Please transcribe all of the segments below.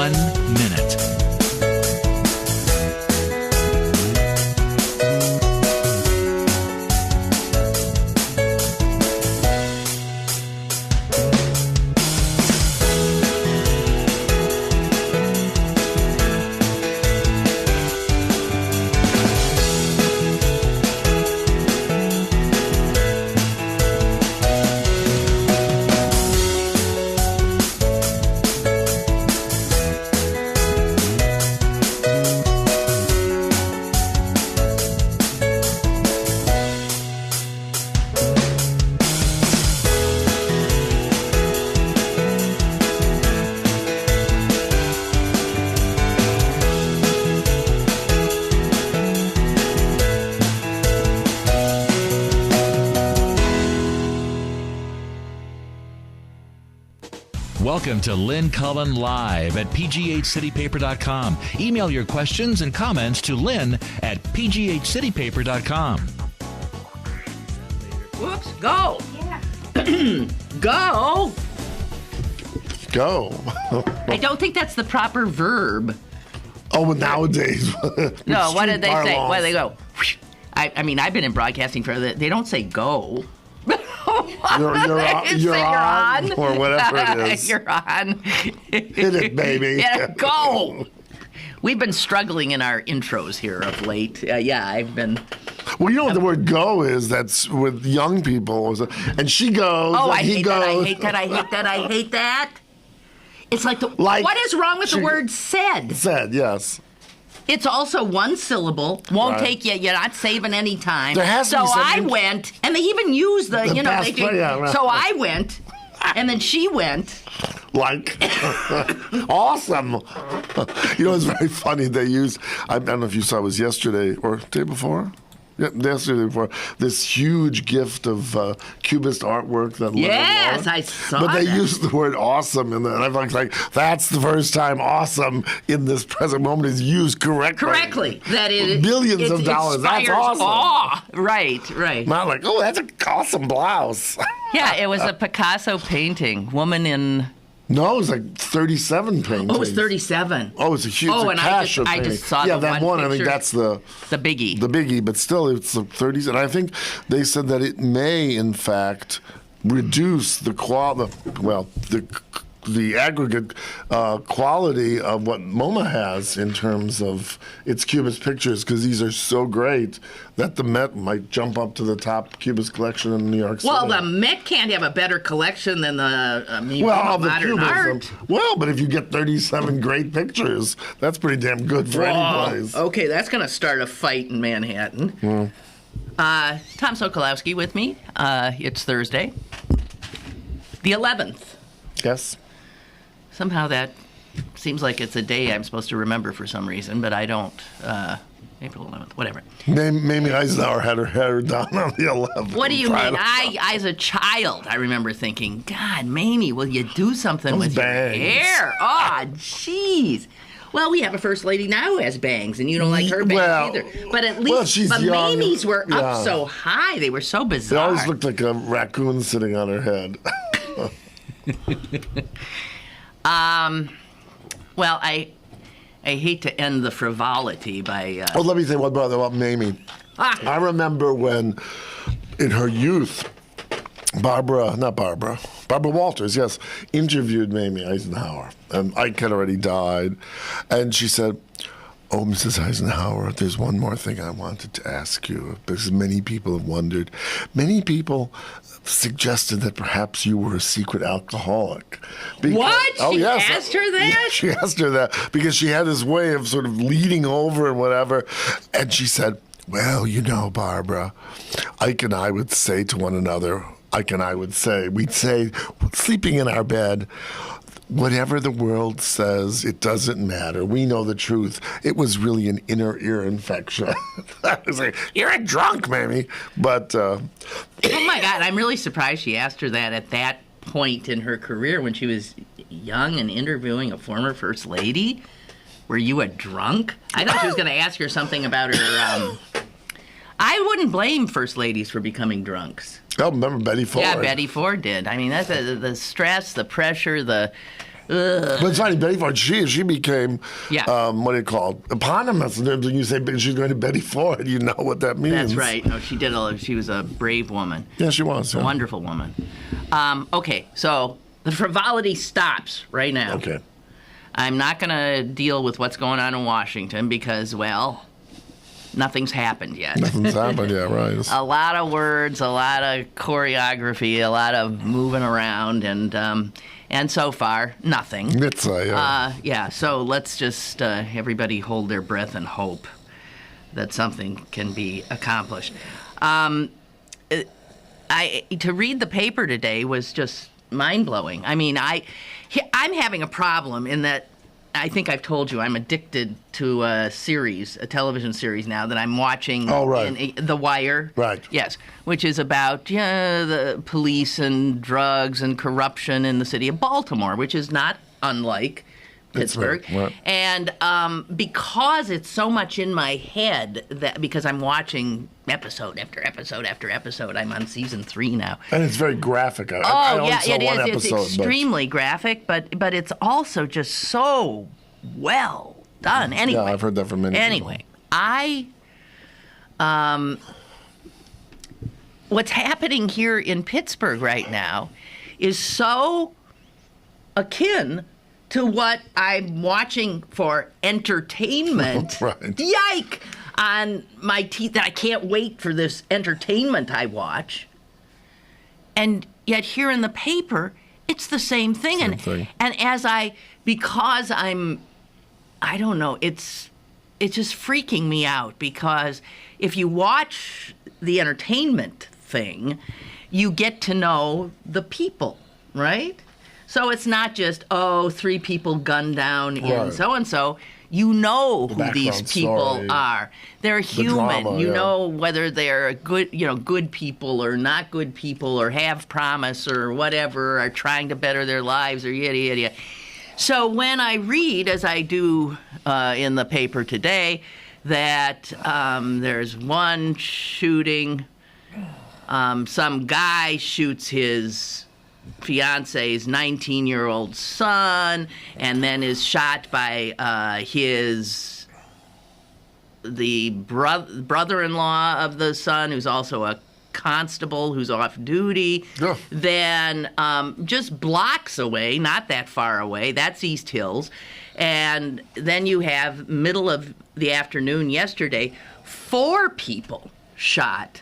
1 minute. Welcome to Lynn Cullen Live at pghcitypaper.com. Email your questions and comments to Lynn at pghcitypaper.com. Whoops, go. Yeah. Go. Go. I don't think that's the proper verb. Oh, but nowadays. No, what did they say? What did they go? I mean, I've been in broadcasting for they don't say go. You're on, or whatever it is. You're on. Hit it, baby. Yeah, go. We've been struggling in our intros here of late. I've been. Well, you know what the word "go" is? That's with young people. And she goes. Oh, and I hate that. I hate that. It's like what is wrong with the word "said"? Said, yes. It's also one syllable. Won't take you. You're not saving any time. There has to be something. I went, and they even use the past play, right. So I went, and then she went. Like, awesome. You know, it's very funny. They used, I don't know if you saw, it was yesterday or day before? Yeah, yesterday before, this huge gift of Cubist artwork that Yes, I saw But they that. used the word awesome in there. And I'm like, that's the first time awesome in this present moment is used correctly. Correctly. That is Billions of dollars. That's awesome. Awe. Right. Not like, oh, that's an awesome blouse. Yeah, it was a Picasso painting. Woman in... No, it was like 37 paintings. Oh, it was 37. Oh, it's a huge and I just saw the that one. I think that's the biggie. The biggie, but still, it's the 30s. And I think they said that it may, in fact, reduce the the aggregate quality of what MoMA has in terms of its Cubist pictures, because these are so great that the Met might jump up to the top Cubist collection in New York City. Well, the Met can't have a better collection than the Museum of Modern Art. Well, but if you get 37 great pictures, that's pretty damn good for any place. Okay, that's going to start a fight in Manhattan. Tom Sokolowski with me. It's Thursday, the 11th. Yes. Somehow that seems like it's a day I'm supposed to remember for some reason, but I don't. April 11th, whatever. Mamie Eisenhower had her hair down on the 11th. What do you mean? I, as a child, I remember thinking, God, Mamie, will you do something with bangs. your hair? Oh, jeez. Well, we have a first lady now who has bangs, and you don't like her bangs either. But at least, she's young. Mamie's were up so high; they were so bizarre. They always looked like a raccoon sitting on her head. Well, I hate to end the frivolity by... let me say one more about Mamie. I remember when, in her youth, Barbara Walters, yes, interviewed Mamie Eisenhower. And Ike had already died. And she said, "Oh, Mrs. Eisenhower, there's one more thing I wanted to ask you, because many people have wondered. Many people suggested that perhaps you were a secret alcoholic." What? She asked her that? Yeah, she asked her that because she had this way of sort of leading over and whatever. And she said, "Well, you know, Barbara, Ike and I would say to one another, we'd say, sleeping in our bed, whatever the world says, it doesn't matter. We know the truth. It was really an inner ear infection." I was like, "You're a drunk, Mamie." But, oh my God, I'm really surprised she asked her that at that point in her career when she was young and interviewing a former first lady. Were you a drunk? I thought she was going to ask her something about her, I wouldn't blame first ladies for becoming drunks. Oh, remember Betty Ford? Yeah, Betty Ford did. I mean, that's the stress, the pressure, the Ugh. But it's funny, Betty Ford, she became, Yeah. what do you call it, eponymous. When you say she's going to Betty Ford, you know what that means. That's right. No, she was a brave woman. Yeah, she was. A Yeah. wonderful woman. Okay, so the frivolity stops right now. Okay. I'm not going to deal with what's going on in Washington because, well, nothing's happened yet. Nothing's happened yet, right. A lot of words, a lot of choreography, a lot of moving around, and so far, nothing. Yeah. So let's just everybody hold their breath and hope that something can be accomplished. To read the paper today was just mind-blowing. I mean, I'm having a problem in that I think I've told you I'm addicted to a television series now that I'm watching. Oh, right. The Wire. Right. Yes, which is about the police and drugs and corruption in the city of Baltimore, which is not unlike Pittsburgh. Right. And because it's so much in my head, that because I'm watching episode after episode after episode, I'm on season 3 now. And it's very graphic. I only saw it one is. episode, It's extremely graphic, but it's also just so well done. Anyway, yeah, I've heard that from many people. What's happening here in Pittsburgh right now is so akin to what I'm watching for entertainment. Right. Yike! On my teeth that I can't wait for this entertainment I watch. And yet here in the paper, it's the same thing. And because I don't know, it's just freaking me out because if you watch the entertainment thing, you get to know the people, right? So it's not just, 3 people gunned down in so-and-so. You know who these people are. They're human. Drama, you know whether they're good people or not good people or have promise or whatever, are trying to better their lives or yada, yada, yada. So when I read, as I do in the paper today, that there's one shooting, some guy shoots his fiance's 19-year-old son, and then is shot by the brother-in-law of the son, who's also a constable who's off duty. Yeah. Then just blocks away, not that far away, that's East Hills, and then you have middle of the afternoon yesterday, 4 people shot.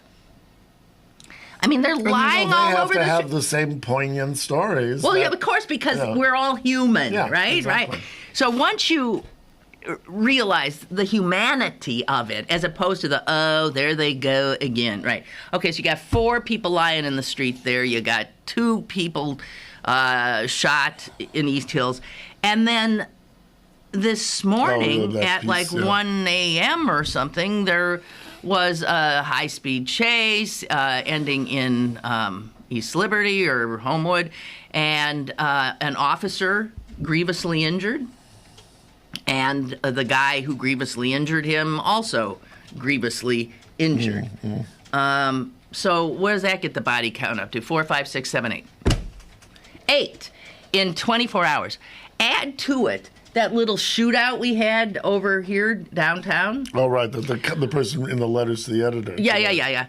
I mean, they're lying all over the They have to have the same poignant stories. Well, yeah, of course, because we're all human, right? Exactly. Right. So once you realize the humanity of it, as opposed to there they go again, right? Okay, so you got 4 people lying in the street there. You got 2 people shot in East Hills, and then this morning at 1 a.m. or something, there was a high-speed chase ending in East Liberty or Homewood, and an officer grievously injured, and the guy who grievously injured him also grievously injured. Mm-hmm. So where does that get the body count up to? 4, 5, 6, 7, 8. 8 in 24 hours. Add to it that little shootout we had over here downtown. Oh, right, the person in the letters to the editor. Yeah.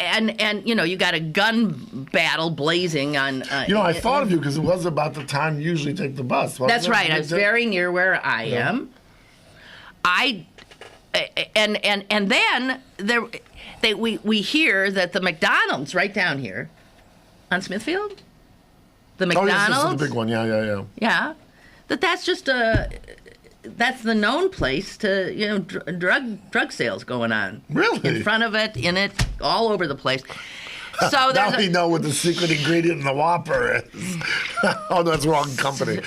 And you got a gun battle blazing on... I thought of you because it was about the time you usually take the bus. That's right. I was very near where I am. And then we hear that the McDonald's right down here on Smithfield, the McDonald's... Oh, yes, this is the big one. Yeah. Yeah. That's just that's the known place to, drug sales going on. Really? In front of it, in it, all over the place. So now we know what the secret ingredient in the Whopper is. Oh, that's wrong company.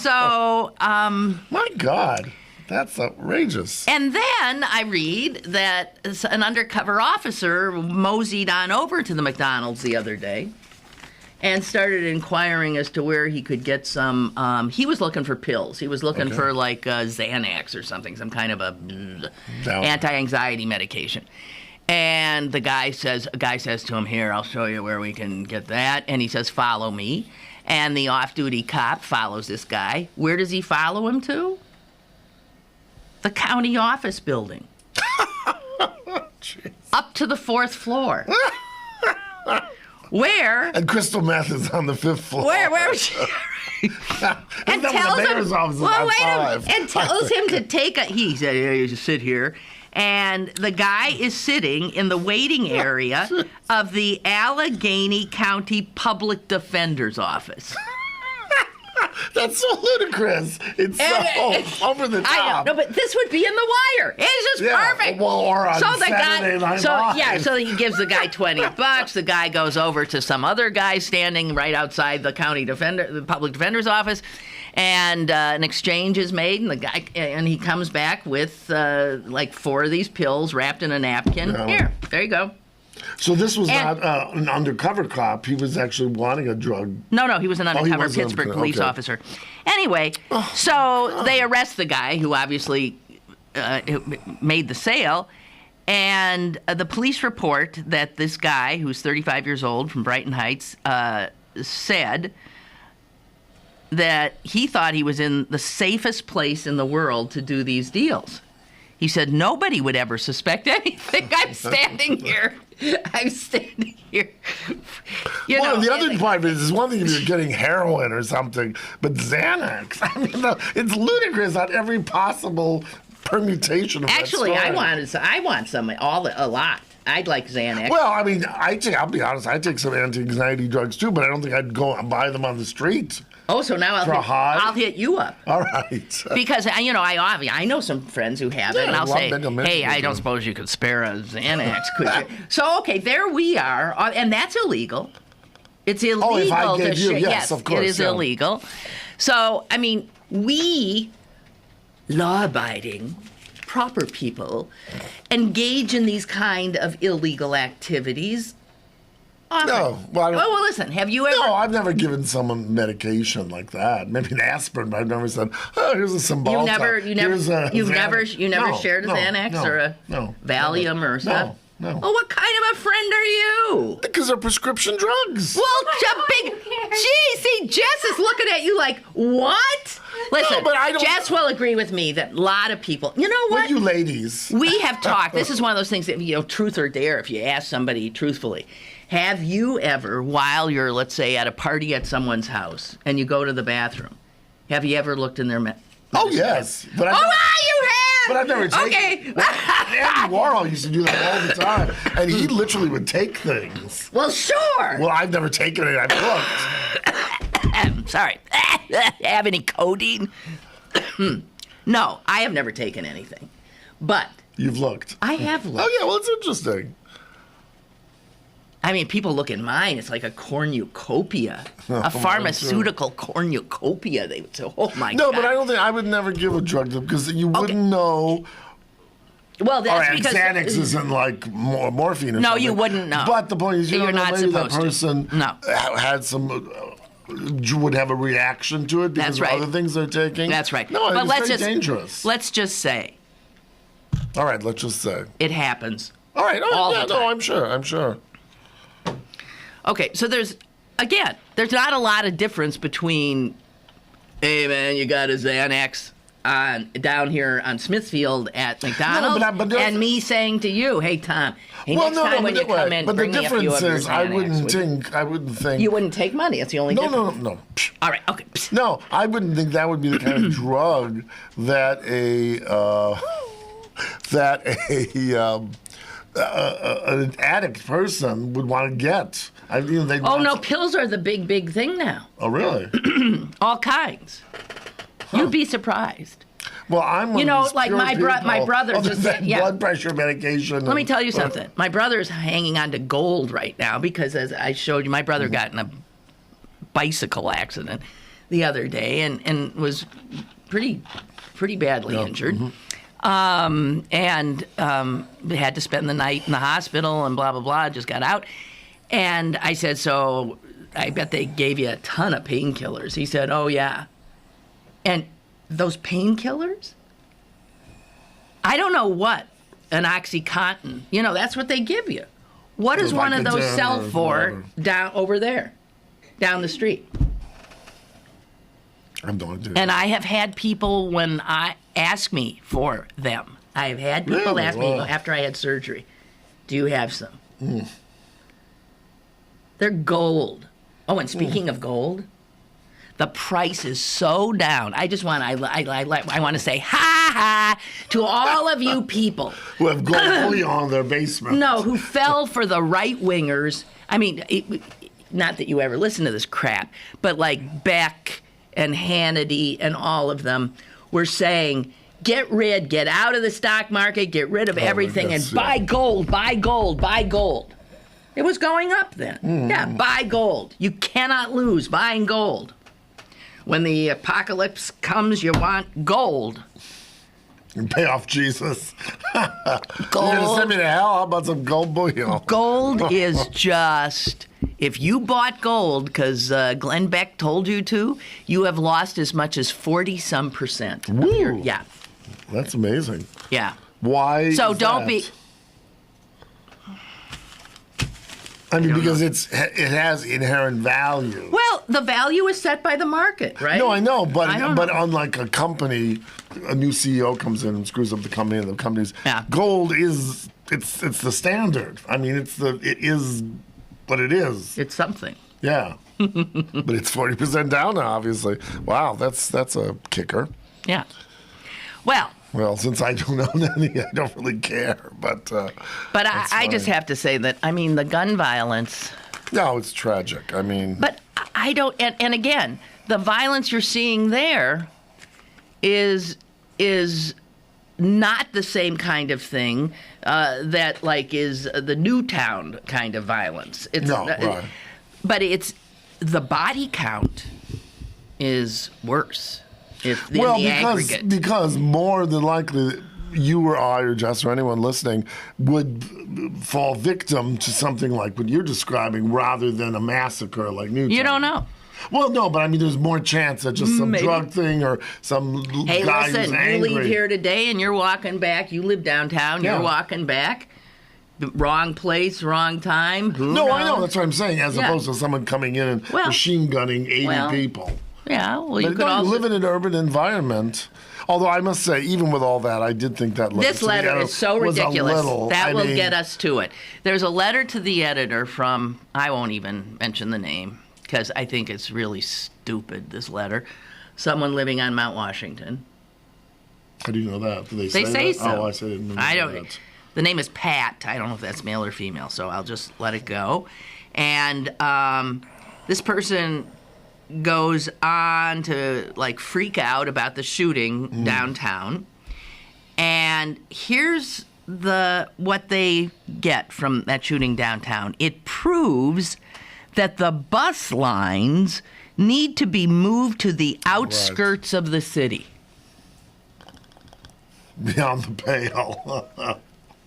So, my God, that's outrageous. And then I read that an undercover officer moseyed on over to the McDonald's the other day and started inquiring as to where he could get some. He was looking for pills. He was looking for like Xanax or something, some kind of a anti-anxiety medication. And a guy says to him, "Here, I'll show you where we can get that." And he says, "Follow me." And the off-duty cop follows this guy. Where does he follow him to? The county office building. Up to the 4th floor. Where? And crystal meth is on the 5th floor. Where was she? And tells him, and tells him to take a. He said, "Yeah, you just sit here." And the guy is sitting in the waiting area of the Allegheny County Public Defender's Office. That's so ludicrous. It's so over the top. I know, no, but this would be in The Wire. It's just perfect. Well, or on Saturday Night Live. Yeah, so he gives the guy $20. The guy goes over to some other guy standing right outside the the public defender's office, and an exchange is made, and he comes back with like 4 of these pills wrapped in a napkin. Yeah. Here, there you go. So this was not an undercover cop. He was actually wanting a drug. No, he was an undercover Pittsburgh police officer. Anyway, so they arrest the guy who obviously made the sale, and the police report that this guy, who's 35 years old from Brighton Heights, said that he thought he was in the safest place in the world to do these deals. He said, nobody would ever suspect anything. I'm standing here. The other part is one thing if you're getting heroin or something, but Xanax, I mean, it's ludicrous on every possible permutation of Actually, that story. I want some, a lot. I'd like Xanax. Well, I mean, I'll be honest, I take some anti-anxiety drugs too, but I don't think I'd go and buy them on the street. Oh, so now I'll hit you up. All right. Because, I know some friends who have it, and I'll say, hey, I don't suppose you could spare a Xanax, could you? So, okay, there we are, and that's illegal. It's illegal. Oh, if I gave you, yes, of course. It is illegal. So, I mean, we, law-abiding, proper people, engage in these kind of illegal activities. Often. No. Well, listen, have you ever... No, I've never given someone medication like that. Maybe an aspirin, but I've never said, oh, here's a Cymbalta. You've never shared a Xanax or a Valium or something? No. Oh, what kind of a friend are you? Because they're prescription drugs. Well, see, Jess is looking at you like, what? Listen, but I don't... Jess will agree with me that a lot of people, you know what? With you ladies. We have talked. This is one of those things that, truth or dare, if you ask somebody truthfully. Have you ever, while you're, let's say, at a party at someone's house and you go to the bathroom, have you ever looked in their Oh, yes. But you have! But I've never taken... Okay. Andy Warhol used to do that all the time. And he literally would take things. Well, sure. Well, I've never taken it. I've looked. Sorry. Have any codeine? No, I have never taken anything. But... You've looked. I have looked. Oh, yeah, well, it's interesting. I mean, people look in mine, it's like a cornucopia, a pharmaceutical cornucopia. They would say, oh, my God. No, but I don't think I would never give a drug to them because you wouldn't know. Well, that's because... Xanax isn't like morphine or something. No, you wouldn't know. But the point is, you don't know, maybe that to. person had some... would have a reaction to it because of other things they're taking. That's right. No, it's very dangerous. Let's just say. All right, let's just say. It happens. All right. All the time. No, I'm sure. Okay, so there's not a lot of difference between, hey, man, you got a Xanax down here on Smithfield at McDonald's, and me saying to you, hey, Tom, next time when you come in, bring me a few of your Xanax. But the difference is I wouldn't think... You wouldn't take money. That's the only difference. No. All right, okay. No, I wouldn't think that would be the kind of drug that an addict person would want to get. Pills are the big thing now. Oh, really? All kinds. Huh. You'd be surprised. Well, I'm one of these like my brother just said, blood pressure medication. Let me tell you something. My brother's hanging on to gold right now because, as I showed you, my brother got in a bicycle accident the other day and was pretty badly injured. Mm-hmm. Had to spend the night in the hospital and blah, blah, blah, just got out. And I said, so I bet they gave you a ton of painkillers. He said, oh, yeah. And those painkillers, I don't know what, an OxyContin, that's what they give you. What does one of those sell for down over there, down the street? I have no idea. And I have had people when I ask me for them. I have had people Really? ask me Wow. after I had surgery, do you have some? They're gold. Oh, and speaking of gold, the price is so down. I just want I want to say ha ha to all of you people Who have gold bullion in their basement. no, who fell for the right wingers. I mean, not that you ever listen to this crap, but like Beck and Hannity and all of them were saying, get out of the stock market, get rid of everything, and buy gold, buy gold, buy gold. It was going up then. Yeah, buy gold. You cannot lose buying gold. When the apocalypse comes, you want gold. And pay off Jesus. Gold. You're going to send me to hell? How about some gold bullion? Gold is just, if you bought gold because Glenn Beck told you to, you have lost as much as 40-some%. Woo. Yeah, That's amazing. yeah. Why? So is don't that? be. I mean, because it has inherent value. Well, the value is set by the market, right? No, I know, but I don't know. unlike a company, a new CEO comes in and screws up the company, and the company's gold is it's the standard. I mean, it is what it is. It's something. Yeah, but it's 40% down now. Obviously, wow, that's a kicker. Yeah. Well, since I don't own any, I don't really care. But I just have to say that, I mean, the gun violence. No, it's tragic. I mean, But I don't, and again, the violence you're seeing there is not the same kind of thing that like is the Newtown kind of violence. It's right. But it's the body count is worse. If in the aggregate. Because more than likely you or I or Jess or anyone listening would fall victim to something like what you're describing rather than a massacre like Newtown. You don't know. Well, no, but I mean, there's more chance that just some drug thing or some Hey, guy listen, who's you angry. leave here today and you're walking back. You live downtown. Yeah. You're walking back. The wrong place, wrong time. Who No, knows? I know. That's what I'm saying. As Yeah. opposed to someone coming in and machine gunning 80 people. Yeah, well, you But could no, also you live in an urban environment. Although I must say, even with all that, I did think that letter This to the letter editor is so was ridiculous. A little, That will get us to it. There's a letter to the editor from, I won't even mention the name, because I think it's really stupid, this letter. Someone living on Mount Washington. How do you know that? Do they They say that? so. Oh, I said it. I don't. The name is Pat. I don't know if that's male or female, so I'll just let it go. And this person goes on to like freak out about the shooting downtown. And here's what they get from that shooting downtown. It proves that the bus lines need to be moved to the outskirts of the city. Beyond the pale.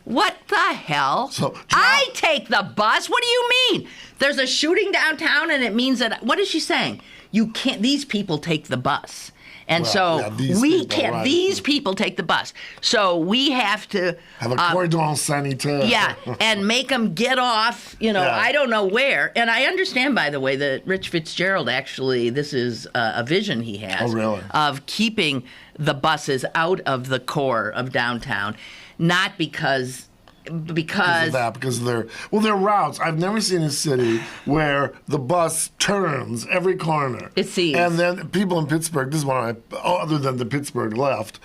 What the hell? So, I take the bus? What do you mean? There's a shooting downtown and it means that, what is she saying? You can't, these people take the bus. And we can't, right. these people take the bus. So we have to have a cordon sanitaire. Yeah, and make them get off, I don't know where. And I understand, by the way, that Rich Fitzgerald actually, this is a vision he has of keeping the buses out of the core of downtown, not because of their routes. I've never seen a city where the bus turns every corner. It seems. And then people in Pittsburgh, this is one other than the Pittsburgh left,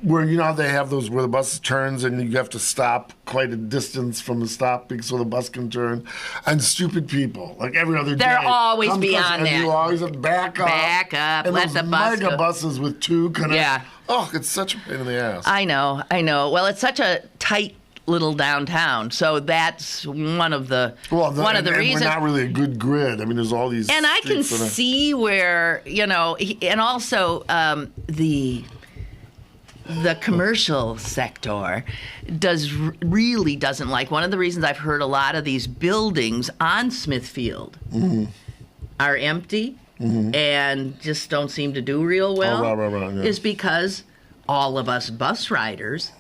where they have those where the bus turns and you have to stop quite a distance from the stop so the bus can turn. And stupid people, like every other day. They're always beyond that. And you always have to back up. Back up, and let those the bus mega go. buses with two connect. Yeah. Oh, it's such a pain in the ass. I know. Well, it's such a tight little downtown, so that's one of the reasons. We're not really a good grid. I mean, there's all these. And I can see where and also the commercial sector really doesn't like. One of the reasons I've heard a lot of these buildings on Smithfield are empty and just don't seem to do real well. Is because all of us bus riders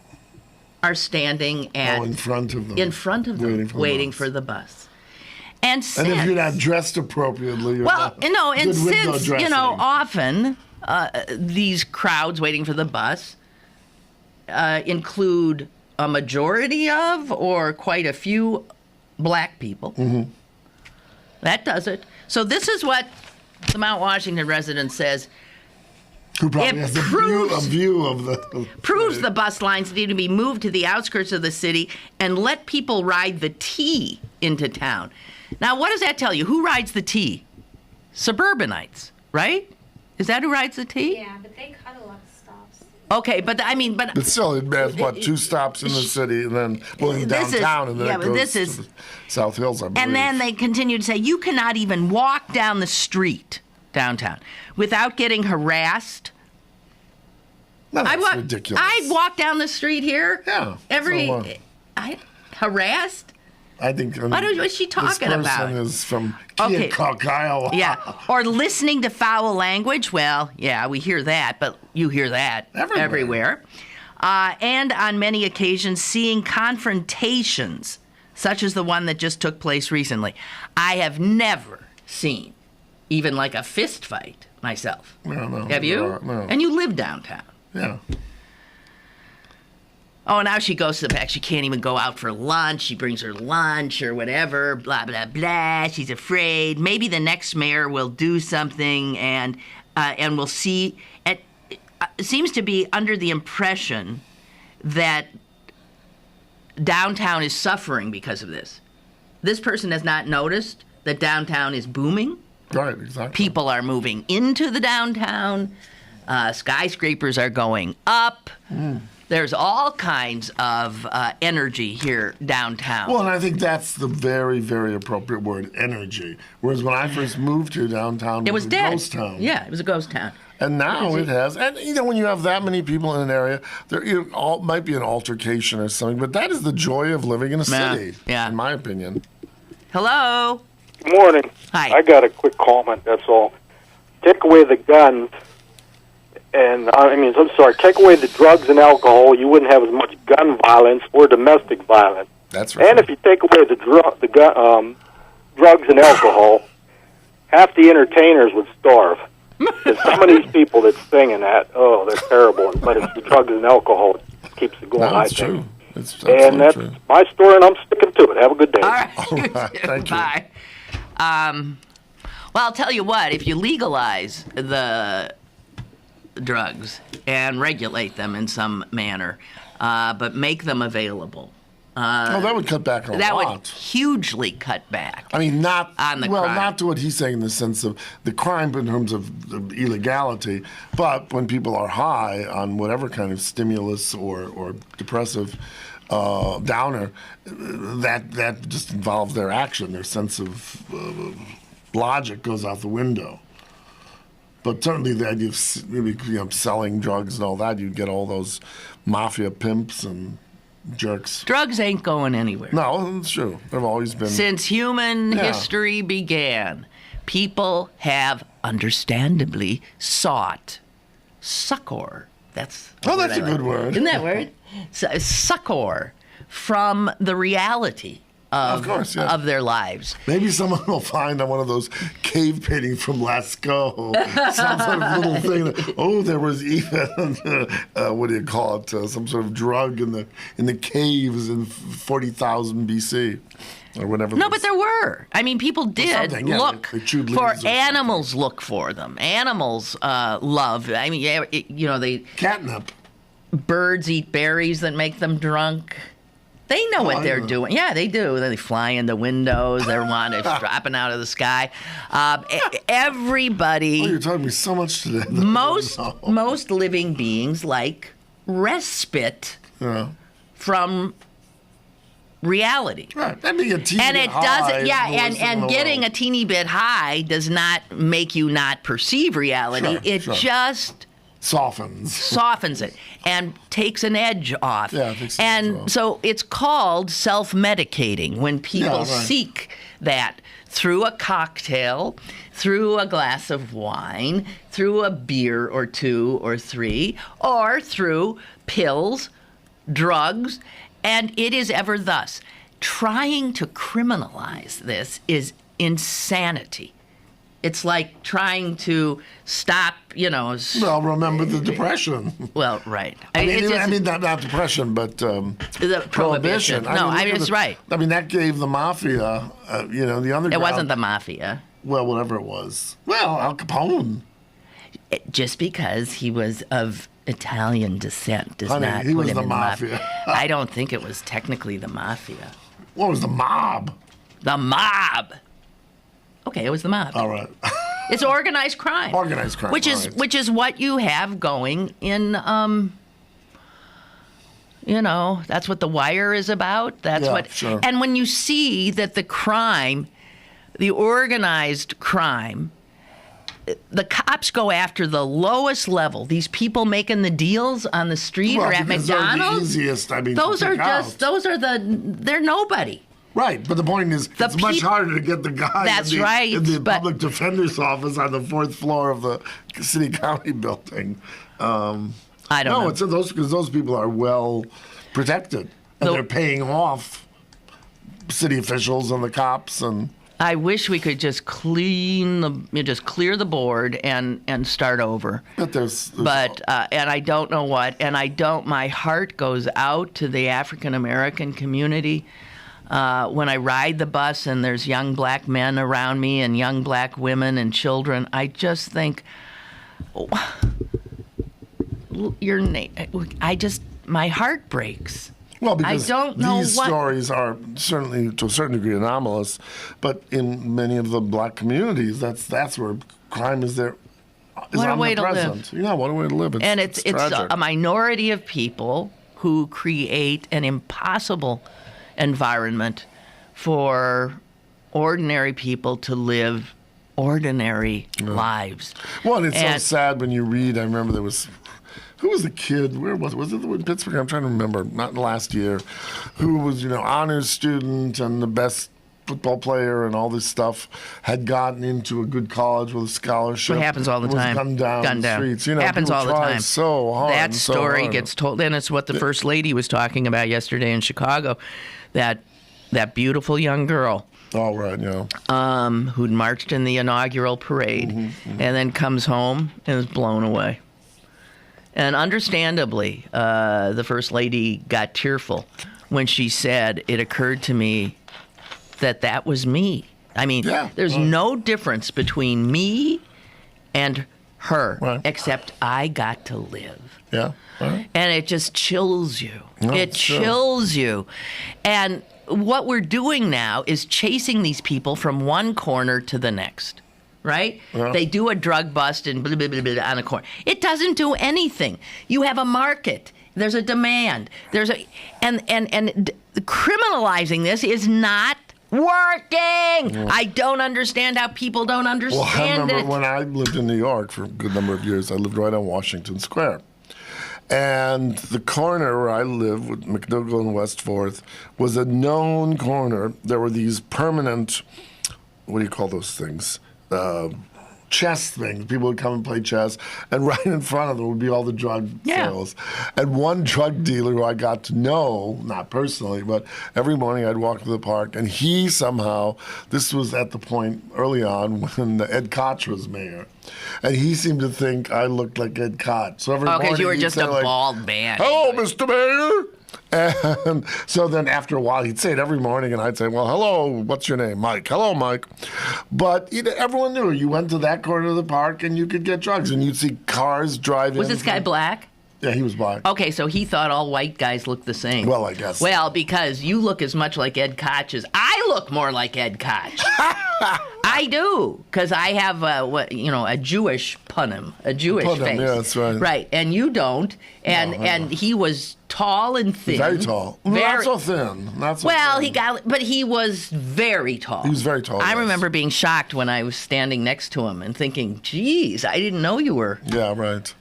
are standing in front of them, waiting for the bus. And if you're not dressed appropriately, you're not and since dressing. often these crowds waiting for the bus include a majority of or quite a few black people. Mm-hmm. That does it. So this is what the Mount Washington resident says. Who probably has a view of the... Proves the bus lines need to be moved to the outskirts of the city and let people ride the T into town. Now, what does that tell you? Who rides the T? Suburbanites, right? Is that who rides the T? Yeah, but they cut a lot of stops. Okay, but But still, it has, what, 2 stops in the city and then, in downtown, and then it goes to the South Hills, I believe. And then they continue to say, you cannot even walk down the street downtown without getting harassed. No, that's ridiculous. I'd walk down the street here. Yeah. Harassed? I think. What's she talking about? This person is from Keokuk, Iowa. Yeah. Or listening to foul language. Well, yeah, we hear that, but you hear that everywhere. And on many occasions, seeing confrontations, such as the one that just took place recently. I have never seen even like a fist fight myself. No. Have you? No. And you live downtown. Yeah. Oh, now she goes to the back. She can't even go out for lunch. She brings her lunch or whatever, blah, blah, blah. She's afraid. Maybe the next mayor will do something and we'll see. It seems to be under the impression that downtown is suffering because of this. This person has not noticed that downtown is booming. Right, exactly. People are moving into the downtown. Skyscrapers are going up. There's all kinds of energy here downtown. Well, and I think that's the very, very appropriate word, energy. Whereas when I first moved to downtown, it was a ghost town. Yeah, it was a ghost town. And now it has. And, when you have that many people in an area, there might be an altercation or something, but that is the joy of living in a city, in my opinion. Hello. Good morning. Hi. I got a quick comment, that's all. Take away the guns. Take away the drugs and alcohol, you wouldn't have as much gun violence or domestic violence. That's right. And if you take away the drugs and alcohol, half the entertainers would starve. Because some of these people that's singing that, they're terrible. But it's the drugs and alcohol that keeps it going, I think. True. It's that's true. my story, and I'm sticking to it. Have a good day. All right. Thank you. Bye. Well, I'll tell you what. If you legalize the drugs and regulate them in some manner, but make them available. That would cut back a lot. That would hugely cut back. I mean, not on the crime. Not to what he's saying in the sense of the crime in terms of the illegality, but when people are high on whatever kind of stimulus or depressive downer, that just involves their action, their sense of logic goes out the window. But certainly the idea of maybe selling drugs and all that, you'd get all those mafia pimps and jerks. Drugs ain't going anywhere. No, it's true. They've always been. Since human history began, people have understandably sought succor. That's a good word. Isn't that word? Succor from the reality of their lives. Maybe someone will find on one of those cave paintings from Lascaux some sort of little thing that, there was even what do you call it? Some sort of drug in the caves in 40,000 BC or whatever. No, but there were. I mean, people did look for animals. Look for them. Animals love. I mean, they catnip. Birds eat berries that make them drunk. They know what they're doing. Yeah, they do. They fly in the windows. They're dropping out of the sky. Everybody. Oh, you're talking me so much today. Most living beings like respite from reality. Right. That'd be a teeny and bit it high. doesn't. Yeah, and getting a teeny bit high does not make you not perceive reality. It just softens it and takes an edge off. Yeah, so it's called self-medicating when people seek that through a cocktail, through a glass of wine, through a beer or 2 or 3, or through pills, drugs, and it is ever thus. Trying to criminalize this is insanity. It's like trying to stop, Well, remember the Depression. Well, right. I mean, not Depression, but the Prohibition. No, it's right. I mean, that gave the mafia, the underground. It wasn't the mafia. Well, whatever it was. Well, Al Capone. Just because he was of Italian descent does Honey, not he put was him the in mafia. the mafia. I don't think it was technically the mafia. What was the mob? The mob. Okay, it was the mob. All right. It's organized crime. Organized crime. Which is what you have going in. That's what The Wire is about. That's Yeah, what. sure. And when you see that the crime, the organized crime, the cops go after the lowest level. These people making the deals on the street or at because they're McDonald's. the easiest. They're nobody. Right, but the point is, it's much harder to get the guy in the public defender's office on the 4th floor of the city county building. I don't know. No, it's because those people are well protected, and they're paying off city officials and the cops and. I wish we could just clear the board and start over. But and I don't know what, my heart goes out to the African American community. When I ride the bus and there's young black men around me and young black women and children, I just think, my heart breaks. Well, because I don't know these stories are certainly, to a certain degree, anomalous, but in many of the black communities, that's where crime is there. What a way to live! Yeah, what a way to live! It's a minority of people who create an impossible environment for ordinary people to live ordinary lives. Well, and it's so sad when you read. I remember there was. Who was the kid? Where was it? Was it in Pittsburgh? I'm trying to remember. Not last year. Who was, honors student and the best football player and all this stuff, had gotten into a good college with a scholarship. It happens all the time. Gunned down the streets. Happens all the time. So hard. That story gets told, and it's what the First Lady was talking about yesterday in Chicago. That beautiful young girl. Oh, right, yeah. Who'd marched in the inaugural parade and then comes home and is blown away. And understandably, the First Lady got tearful when she said, it occurred to me that was me. I mean, there's no difference between me and her, except I got to live. Yeah. Right. And it just chills you. No, it chills you. And what we're doing now is chasing these people from one corner to the next. Right? Yeah. They do a drug bust and blah, blah, blah, blah, on a corner. It doesn't do anything. You have a market. There's a demand. And criminalizing this is not working. I don't understand how people don't understand it. When I lived in New York for a good number of years, I lived right on Washington Square. And the corner where I lived, with McDougal and West 4th, was a known corner. There were these permanent, what do you call those things? Chess things. People would come and play chess, and right in front of them would be all the drug sales. And one drug dealer who I got to know, not personally, but every morning I'd walk to the park, and he somehow, this was at the point early on when Ed Koch was mayor, and he seemed to think I looked like Ed Koch. So every morning because you were just a like, bald man. "Hello, Mr. Mayor." And so then after a while, he'd say it every morning, and I'd say, well, hello, what's your name? Mike. Hello, Mike. But everyone knew you went to that corner of the park, and you could get drugs, and you'd see cars driving. Was this guy black? Yeah, he was black. Okay, so he thought all white guys looked the same. Well, I guess. Well, because you look as much like Ed Koch as I look more like Ed Koch. I do, because I have a Jewish punim, a Jewish face. Yeah, that's right. Right, and you don't. And he was tall and thin. Very tall. Not so thin. But he was very tall. He was very tall. I remember being shocked when I was standing next to him and thinking, geez, I didn't know you were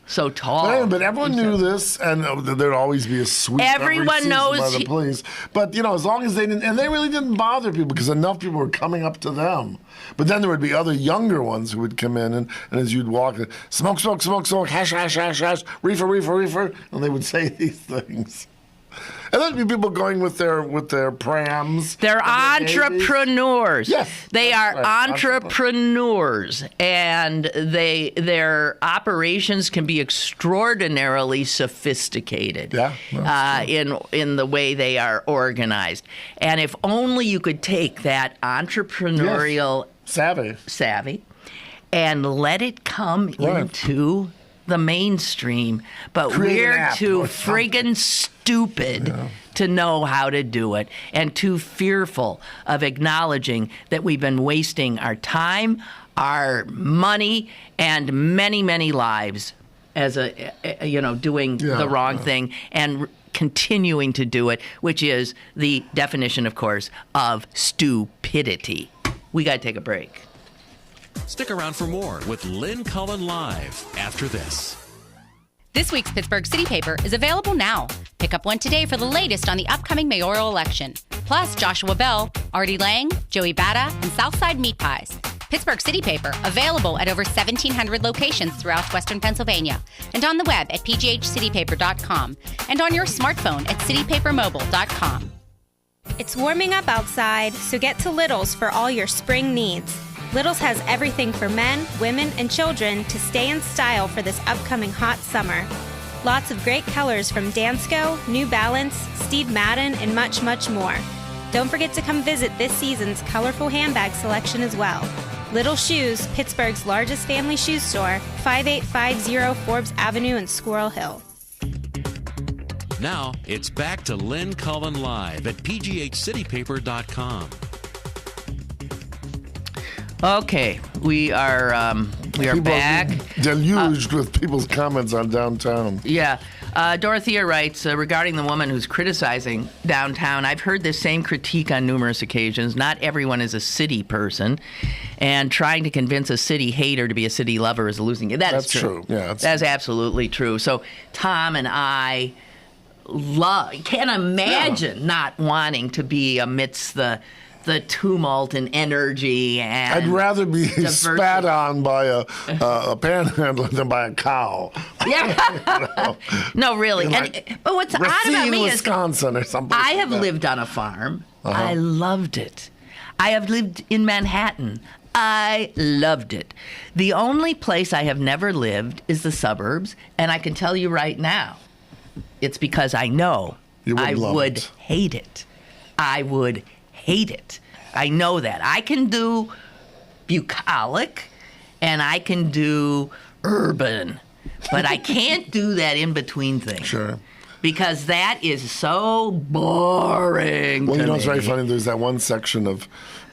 so tall. But everyone knew this, and there'd always be a sweep everyone knows by the police. But, as long as they didn't, and they really didn't bother people because enough people were coming up to them. But then there would be other younger ones who would come in, and as you'd walk, smoke, smoke, smoke, smoke, hash, hash, hash, hash, reefer, reefer, reefer, and they would say these things. And then people going with their prams. They're and their babies. entrepreneurs. Yes, They are right. entrepreneurs, and their operations can be extraordinarily sophisticated. Yeah, in the way they are organized. And if only you could take that entrepreneurial savvy and let it come into the mainstream, but we're too friggin' stupid to know how to do it, and too fearful of acknowledging that we've been wasting our time, our money, and many, many lives as doing the wrong thing and continuing to do it, which is the definition, of course, of stupidity. We got to take a break. Stick around for more with Lynn Cullen Live after this. This week's Pittsburgh City Paper is available now. Pick up one today for the latest on the upcoming mayoral election. Plus, Joshua Bell, Artie Lang, Joey Bada, and Southside Meat Pies. Pittsburgh City Paper, available at over 1,700 locations throughout Western Pennsylvania, and on the web at pghcitypaper.com, and on your smartphone at citypapermobile.com. It's warming up outside, so get to Little's for all your spring needs. Little's has everything for men, women, and children to stay in style for this upcoming hot summer. Lots of great colors from Dansko, New Balance, Steve Madden, and much, much more. Don't forget to come visit this season's colorful handbag selection as well. Little Shoes, Pittsburgh's largest family shoe store, 5850 Forbes Avenue in Squirrel Hill. Now, it's back to Lynn Cullen Live at pghcitypaper.com. Okay, we are back. Deluged with people's comments on downtown. Yeah. Dorothea writes, regarding the woman who's criticizing downtown, I've heard this same critique on numerous occasions. Not everyone is a city person, and trying to convince a city hater to be a city lover is a losing game. That's true. Yeah, that's absolutely true. So Tom and I can't imagine not wanting to be amidst the tumult and energy and I'd rather be diversity. spat on by a panhandler than by a cow. Yeah. No, really. But what's odd about me Wisconsin or something. I have lived on a farm. I loved it. I have lived in Manhattan. I loved it. The only place I have never lived is the suburbs, and I can tell you right now, it's because I know I would hate it. I would hate it. I know that. I can do bucolic and I can do urban, but I can't do that in between thing. Sure. Because that is so boring. Well, to you know, it's me. very funny. There's that one section of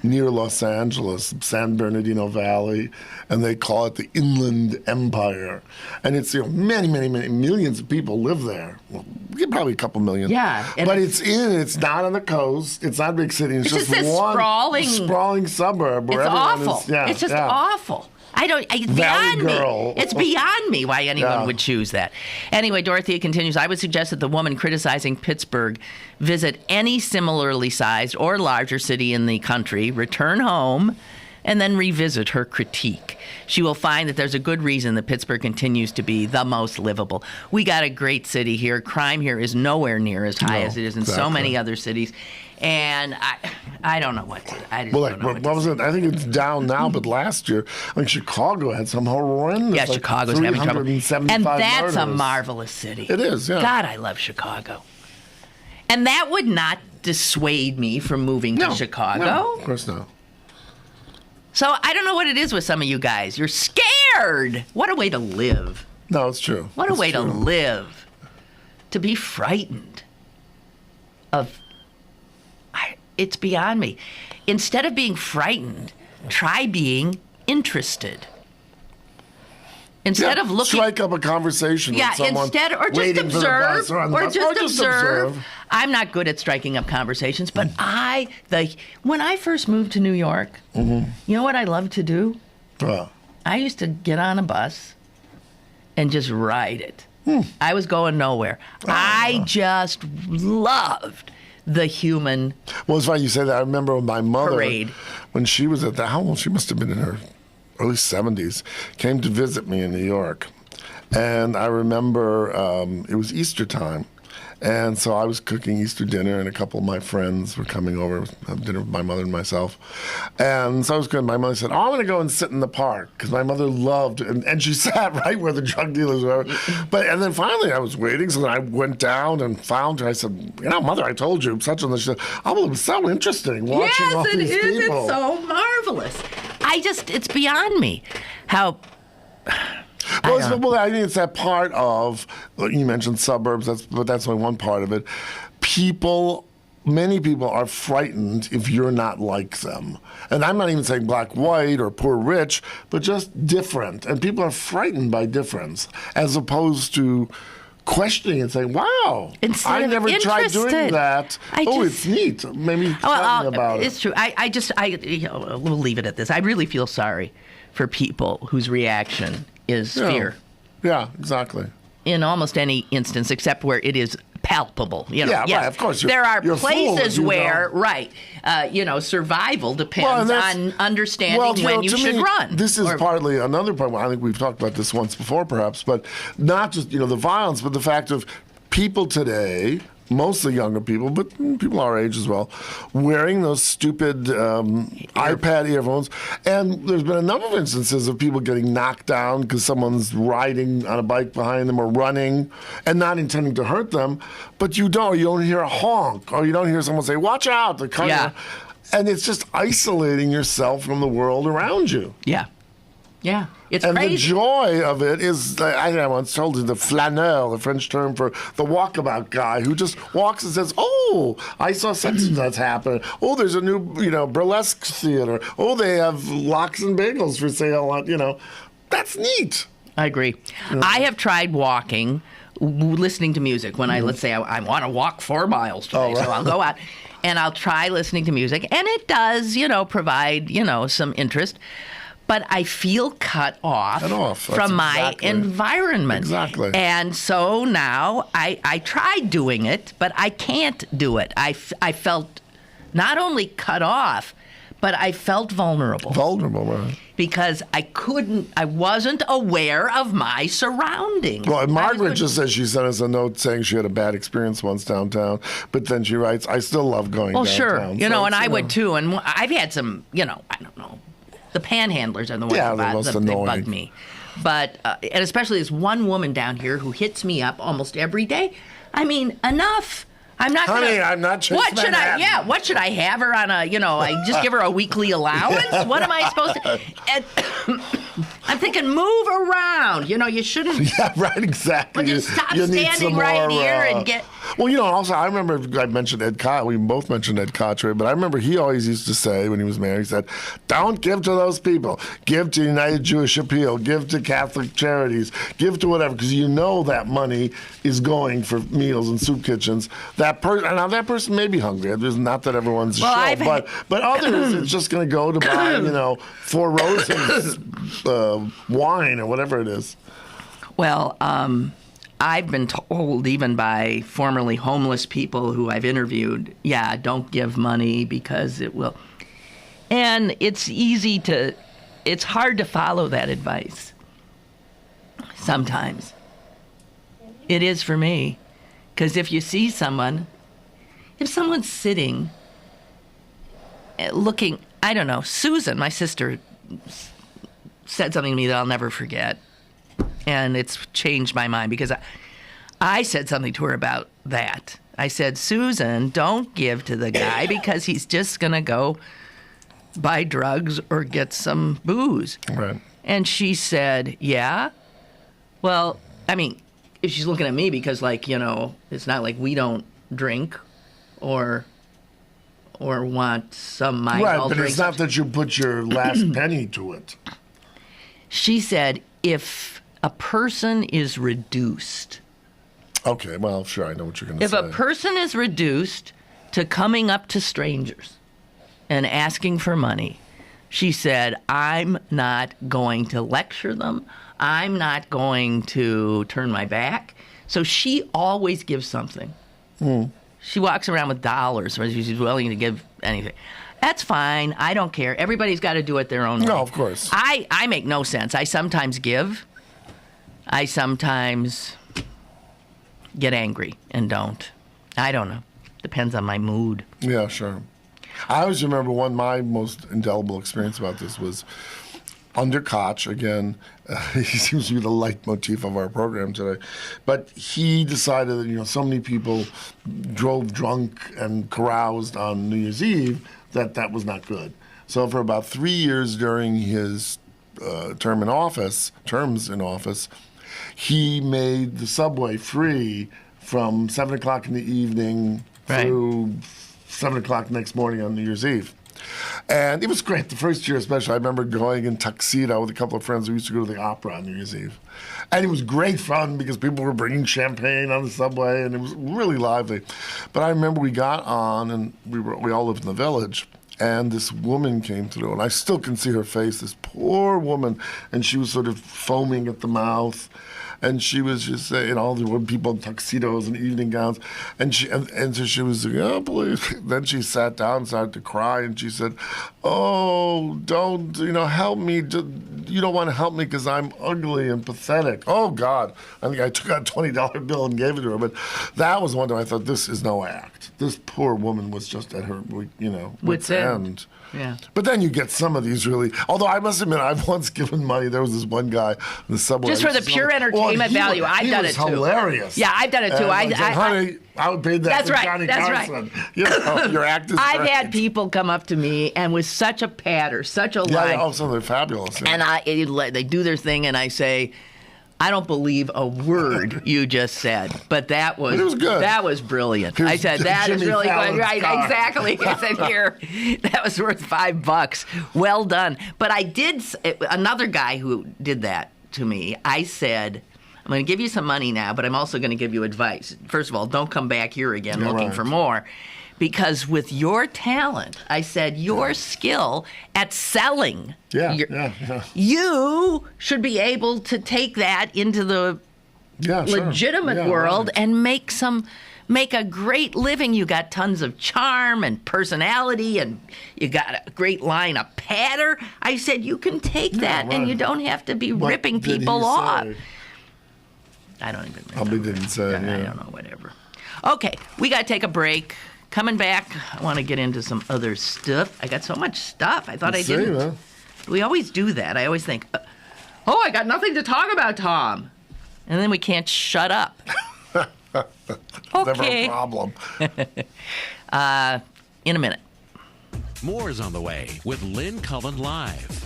near Los Angeles, San Bernardino Valley, and they call it the Inland Empire. And it's, many, many, many millions of people live there. Well, probably a couple million. Yeah. But it's not on the coast. It's not a big city. It's just this one sprawling suburb where it's everyone awful. is. It's just awful. It's beyond me. It's beyond me why anyone would choose that. Anyway, Dorothea continues, I would suggest that the woman criticizing Pittsburgh visit any similarly sized or larger city in the country, return home, and then revisit her critique. She will find that there's a good reason that Pittsburgh continues to be the most livable. We got a great city here. Crime here is nowhere near as high as it is in so many other cities. And I don't know what to I just don't know what was it? I think it's down now, but last year, Chicago had some horrendous. Yeah, Chicago's having trouble. And that's murders. A marvelous city. It is, yeah. God, I love Chicago. And that would not dissuade me from moving to Chicago. No, of course not. So I don't know what it is with some of you guys. You're scared. What a way to live. No, it's true. What a way to live. To be frightened of... It's beyond me. Instead of being frightened, try being interested. Instead of looking... Strike up a conversation with someone instead, or just observe. Or just observe. I'm not good at striking up conversations, but when I first moved to New York, you know what I loved to do? I used to get on a bus and just ride it. I was going nowhere. I just loved the human Well, it's funny you say that. I remember when my mother, parade. When she was how old? She must have been in her early 70s, came to visit me in New York. And I remember it was Easter time. And so I was cooking Easter dinner, and a couple of my friends were coming over to have dinner with my mother and myself. And so I was good. My mother said, I'm going to go and sit in the park, because my mother loved it. And she sat right where the drug dealers were. And then finally I was waiting, so then I went down and found her. I said, Mother, I told you, such and such. She said, well, it was so interesting watching all these people. Yes, it is. It's so marvelous. It's beyond me how... Well, I think it's that part of, you mentioned suburbs, but that's only one part of it. Many people are frightened if you're not like them. And I'm not even saying black, white, or poor, rich, but just different. And people are frightened by difference, as opposed to questioning and saying, wow, I never tried doing that. It's neat. Maybe tell me about it. It's true. We'll leave it at this. I really feel sorry for people whose reaction is fear. Yeah, exactly. In almost any instance, except where it is palpable. Yes, right, of course. There are places where, survival depends on understanding when you should run. This is partly another part. I think we've talked about this once before, perhaps, but not just the violence, but the fact of people today, mostly younger people, but people our age as well, wearing those stupid iPad earphones. And there's been a number of instances of people getting knocked down because someone's riding on a bike behind them or running and not intending to hurt them. But you don't hear a honk, or you don't hear someone say, watch out. And it's just isolating yourself from the world around you. Yeah. Yeah, it's crazy. And the joy of it is, I once told you, the flaneur, the French term for the walkabout guy who just walks and says, oh, I saw such and such happen. Oh, there's a new, burlesque theater. Oh, they have lox and bagels for sale. That's neat. I agree. I have tried walking, listening to music when let's say I want to walk 4 miles today, so I'll go out and I'll try listening to music, and it does, provide, some interest. But I feel cut off from my environment. Exactly. And so now I tried doing it, but I can't do it. I felt not only cut off, but I felt vulnerable. Right. Because I wasn't aware of my surroundings. Well, Margaret just says she sent us a note saying she had a bad experience once downtown, but then she writes, I still love going downtown. Well, sure. And I would too. And I've had some, I don't know. The panhandlers are the ones that bug me. But, and especially this one woman down here who hits me up almost every day. I mean, enough. I'm not Honey, I'm not Chase Manhattan. What should I have her on I just give her a weekly allowance? What am I supposed to? And I'm thinking, move around. You shouldn't. Yeah, right, exactly. Well, just stop standing right here and get. Well, also, I remember I mentioned Ed Cott. We both mentioned Ed Cottre, but I remember he always used to say when he was married, he said, don't give to those people. Give to United Jewish Appeal. Give to Catholic Charities. Give to whatever, because that money is going for meals and soup kitchens. That person may be hungry. It's not that everyone's but others, it's just going to go to buy, 4 roses, wine, or whatever it is. Well, I've been told, even by formerly homeless people who I've interviewed, don't give money because it will. And it's hard to follow that advice. Sometimes. It is for me. Because if you see someone's sitting, looking, I don't know, Susan, my sister, said something to me that I'll never forget. And it's changed my mind because I said something to her about that. I said, Susan, don't give to the guy because he's just going to go buy drugs or get some booze. Right. And she said, yeah? Well, I mean, if she's looking at me because, it's not like we don't drink or want some mild right, but drinks. It's not that you put your last penny to it. She said, if a person is reduced. Okay, well, sure, I know what you're going to say. If a person is reduced to coming up to strangers and asking for money, she said, I'm not going to lecture them. I'm not going to turn my back. So she always gives something. She walks around with dollars, or she's willing to give anything. That's fine. I don't care. Everybody's got to do it their own way. No, of course. I make no sense. I sometimes give. I sometimes get angry and don't. I don't know. Depends on my mood. Yeah, sure. I always remember my most indelible experience about this was under Koch, again. He seems to be the leitmotif of our program today. But he decided that, so many people drove drunk and caroused on New Year's Eve that was not good. So for about 3 years during his terms in office, he made the subway free from 7 o'clock in the evening through 7 o'clock next morning on New Year's Eve. And it was great. The first year especially, I remember going in tuxedo with a couple of friends who used to go to the opera on New Year's Eve. And it was great fun because people were bringing champagne on the subway, and it was really lively. But I remember we got on, and we all lived in the Village, and this woman came through, and I still can see her face, this poor woman, and she was sort of foaming at the mouth. And she was just saying, all the people in tuxedos and evening gowns. And so she was like, oh, please. Then she sat down and started to cry. And she said, oh, don't, help me. You don't want to help me because I'm ugly and pathetic. Oh, God. I think I took out a $20 bill and gave it to her. But that was one time I thought, this is no act. This poor woman was just at her, wit's end. Yeah. But then you get some of these really, although I must admit, I've once given money. There was this one guy in the subway. Just for the pure entertainment value. I've done it too. Hilarious. Yeah, I've done it too. Honey, I would pay that that's for right, Johnny that's Carson. Right. Your act is I've great. had people come up to me and with such a patter, such a line. Oh, so they're fabulous. Yeah. And they do their thing, and I say, I don't believe a word you just said, but it was good. That was brilliant. Here's I said, that is really good. Right, car. exactly. I said, here, that was worth $5. Well done. But I did, another guy who did that to me, I said, I'm going to give you some money now, but I'm also going to give you advice. First of all, don't come back here again looking for more. Because with your talent, I said, your skill at selling, you should be able to take that into the legitimate world and make a great living. You got tons of charm and personality, and you got a great line of patter. I said, you can take that, and you don't have to be ripping people off. I don't even remember. Probably didn't say. I don't know, whatever. Okay, we got to take a break. Coming back, I want to get into some other stuff. I got so much stuff. I thought I didn't. Man. We always do that. I always think, I got nothing to talk about, Tom. And then we can't shut up. Never Okay. a problem. In a minute. More is on the way with Lynn Cullen Live.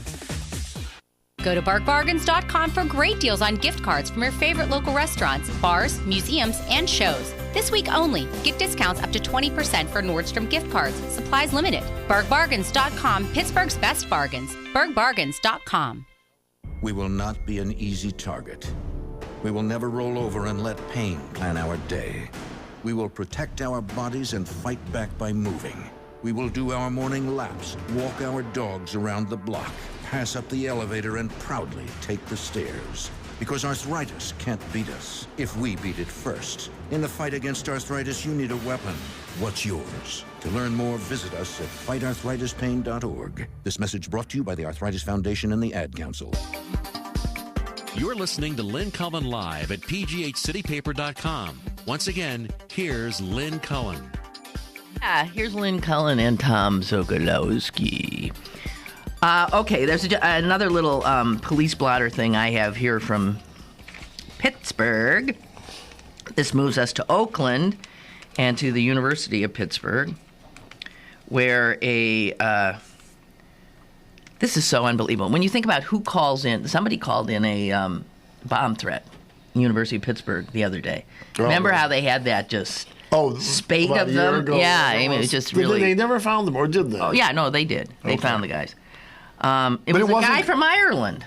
Go to barkbargains.com for great deals on gift cards from your favorite local restaurants, bars, museums, and shows. This week only, get discounts up to 20% for Nordstrom gift cards. Supplies limited. barkbargains.com, Pittsburgh's best bargains. barkbargains.com. We will not be an easy target. We will never roll over and let pain plan our day. We will protect our bodies and fight back by moving. We will do our morning laps, walk our dogs around the block, pass up the elevator, and proudly take the stairs. Because arthritis can't beat us if we beat it first. In the fight against arthritis, you need a weapon. What's yours? To learn more, visit us at fightarthritispain.org. This message brought to you by the Arthritis Foundation and the Ad Council. You're listening to Lynn Cullen Live at pghcitypaper.com. Once again, here's Lynn Cullen. Here's Lynn Cullen and Tom Sokolowski. Okay, there's another little police blotter thing I have here from Pittsburgh. This moves us to Oakland and to the University of Pittsburgh, where this is so unbelievable. When you think about who calls in, somebody called in a bomb threat, University of Pittsburgh, the other day. Remember how they had that just... spate of them? Ago, yeah, I mean, it was just really... They never found them, or did they? Oh, yeah, no, they did. They found the guys. It was a guy from Ireland.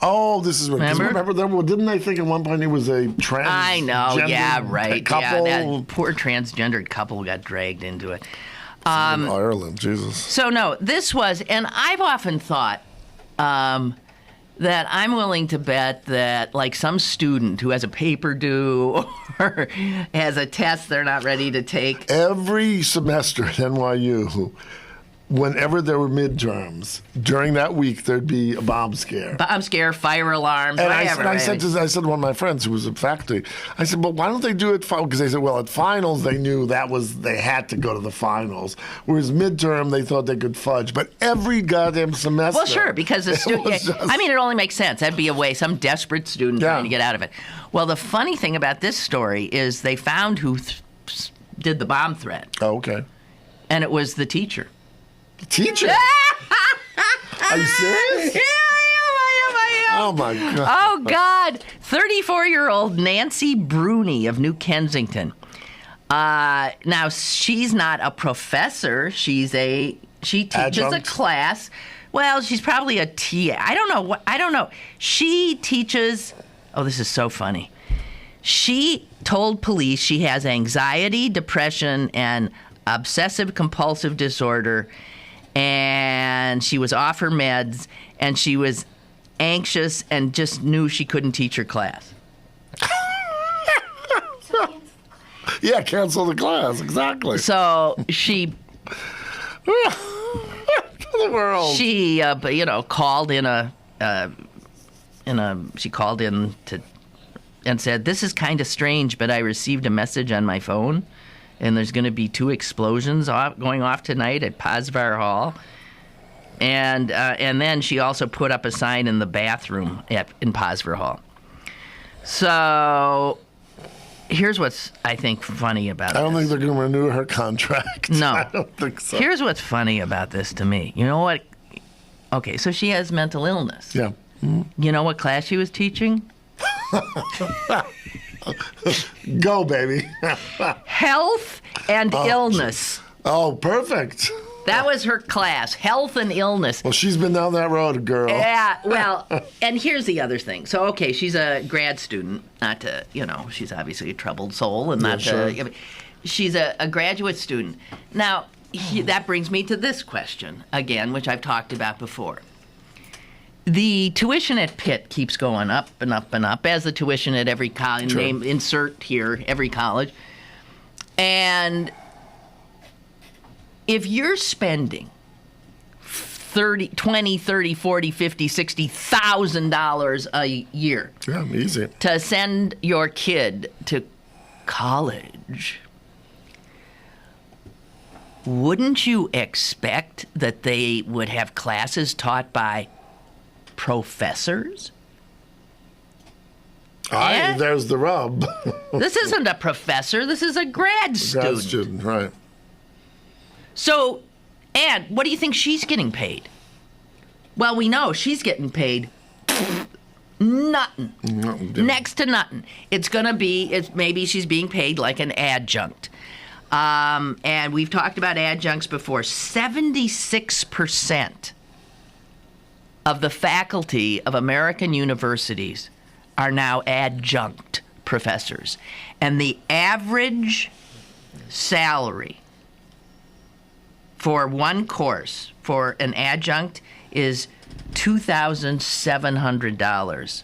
Oh, this is what... Remember? Didn't they think at one point he was a transgender I know, yeah, right. couple? Yeah, that poor transgendered couple got dragged into it. In Ireland, Jesus. So, no, this was... And I've often thought... that I'm willing to bet that, like, some student who has a paper due or has a test they're not ready to take. Every semester at NYU, whenever there were midterms, during that week, there'd be a bomb scare. Bomb scare, fire alarms, And whatever. I said to one of my friends who was at faculty, I said, "But why don't they do it?" Because they said, "Well, at finals they knew they had to go to the finals, whereas midterm they thought they could fudge." But every goddamn semester. Well, sure, because the student. It only makes sense. That'd be a way some desperate student trying to get out of it. Well, the funny thing about this story is they found who did the bomb threat. Oh, okay. And it was the teacher. The teacher? Are you serious? I am. Oh, my God. Oh, God. 34-year-old Nancy Bruni of New Kensington. Now, she's not a professor. She teaches Adjunct? a class. Well, she's probably a TA. I don't know. She teaches. Oh, this is so funny. She told police she has anxiety, depression, and obsessive compulsive disorder, and she was off her meds, and she was anxious and just knew she couldn't teach her class. Yeah, cancel the class, exactly. So she the world. She called in and said, "This is kind of strange, but I received a message on my phone, and there's going to be 2 explosions going off tonight at Posvar Hall." And then she also put up a sign in the bathroom in Posvar Hall. So here's what's, I think, funny about this. I don't think they're going to renew her contract. No. I don't think so. Here's what's funny about this to me. You know what? Okay, so she has mental illness. Yeah. Mm-hmm. You know what class she was teaching? Go, baby. Health and illness. Oh, perfect. That was her class, health and illness. Well, she's been down that road, girl. Yeah, well, and here's the other thing. So, okay, she's a grad student, not to, she's obviously a troubled soul, and not sure. to, she's a graduate student. Now, that brings me to this question, again, which I've talked about before. The tuition at Pitt keeps going up and up and up, as the tuition at every college, insert here, every college. And if you're spending $20, $30, $40, $50, $60,000 a year easy to send your kid to college, wouldn't you expect that they would have classes taught by professors? There's the rub. This isn't a professor. This is a grad student. Grad student, right. So, and what do you think she's getting paid? Well, we know she's getting paid nothing. Next to nothing. Maybe she's being paid like an adjunct. And we've talked about adjuncts before. 76% of the faculty of American universities are now adjunct professors. And the average salary for one course for an adjunct is $2,700.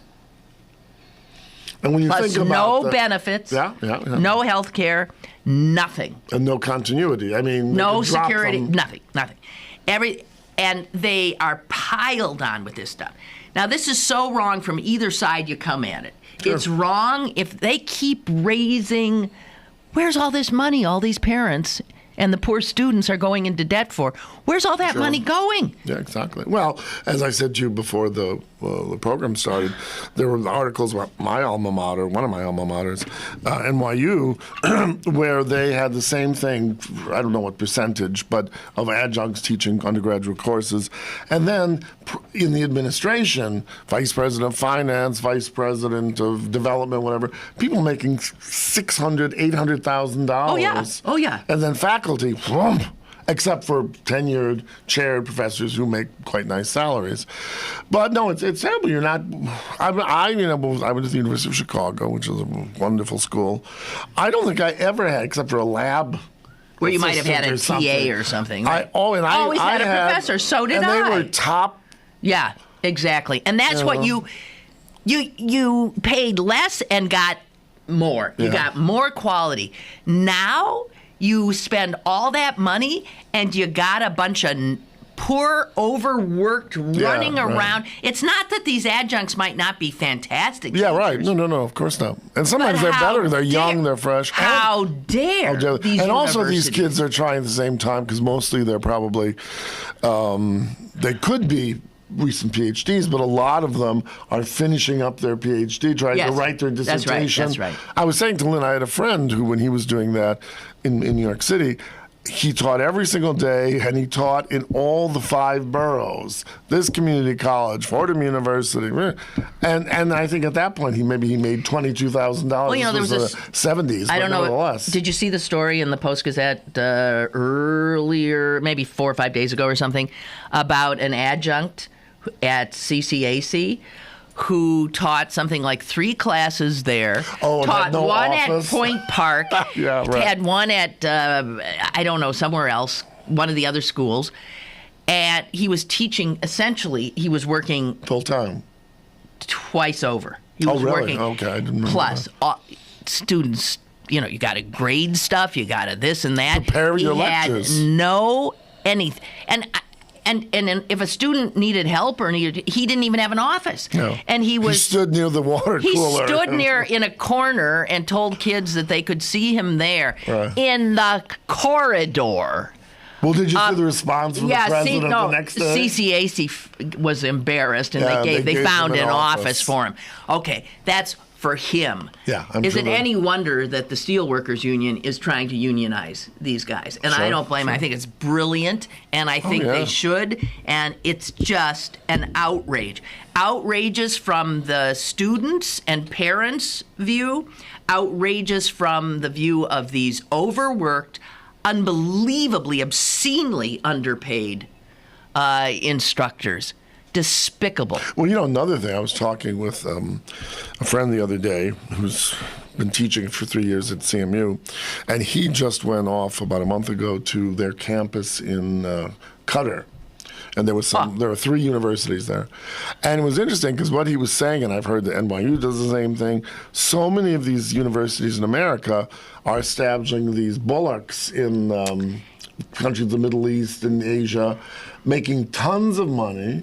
And when you Plus think about benefits, yeah. no health care, nothing. And no continuity. I mean, no security, nothing. And they are piled on with this stuff. Now, this is so wrong from either side you come at it. Sure. It's wrong if they keep raising, where's all this money all these parents and the poor students are going into debt for? Where's all that money going? Yeah, exactly. Well, as I said to you before the program started, there were articles about my alma mater, one of my alma maters, NYU, where they had the same thing, I don't know what percentage, but of adjuncts teaching undergraduate courses. And then in the administration, vice president of finance, vice president of development, whatever, people making $600,000, $800,000. Oh, yeah. And then faculty, except for tenured, chaired professors who make quite nice salaries. But no, it's terrible. You're not. I went to the University of Chicago, which is a wonderful school. I don't think I ever had, except for a lab. Where you might have had a TA or something. Right? I always had a professor. So did I. And they were top. Yeah, exactly. And that's what you paid less and got more. You got more quality. Now You spend all that money, and you got a bunch of poor, overworked, running around. It's not that these adjuncts might not be fantastic. Yeah, teachers, right. No, of course not. And sometimes they're better. They're young, they're fresh. How dare these And also these universities. kids are trying at the same time because mostly they're probably, they could be recent PhDs, but a lot of them are finishing up their PhD, trying to write their dissertation. That's right. I was saying to Lynn, I had a friend who, when he was doing that in New York City, he taught every single day, and he taught in all the 5 boroughs. This community college, Fordham University, and I think at that point he made $22,000. Well, you know, there was the this 70s. I don't know. Nevertheless. Did you see the story in the Post-Gazette earlier, maybe 4 or 5 days ago or something, about an adjunct at CCAC who taught something like 3 classes there, taught no one office. at Point Park, had one at, I don't know, somewhere else, one of the other schools, and he was teaching, essentially, he was working full-time. Twice over. He was really? working Okay, I didn't remember plus students, you know, you got to grade stuff, you got to this and that. Prepare your lectures. He had no anything. And if a student needed help he didn't even have an office. No. And he stood near the water cooler. He stood near in a corner and told kids that they could see him there in the corridor. Well, did you see the response from the president the next day? CCAC was embarrassed, and they found an office for him. Okay, that's for him. Yeah, Is it any wonder that the Steelworkers Union is trying to unionize these guys? And I don't blame them. I think it's brilliant, and I think they should. And it's just an outrage. Outrageous from the students' and parents' view. Outrageous from the view of these overworked, unbelievably, obscenely underpaid instructors. Despicable. Well, you know, another thing, I was talking with a friend the other day who's been teaching for 3 years at CMU, and he just went off about a month ago to their campus in Qatar. And there were 3 universities there. And it was interesting because what he was saying, and I've heard that NYU does the same thing, so many of these universities in America are establishing these bullocks in countries of the Middle East and Asia, making tons of money.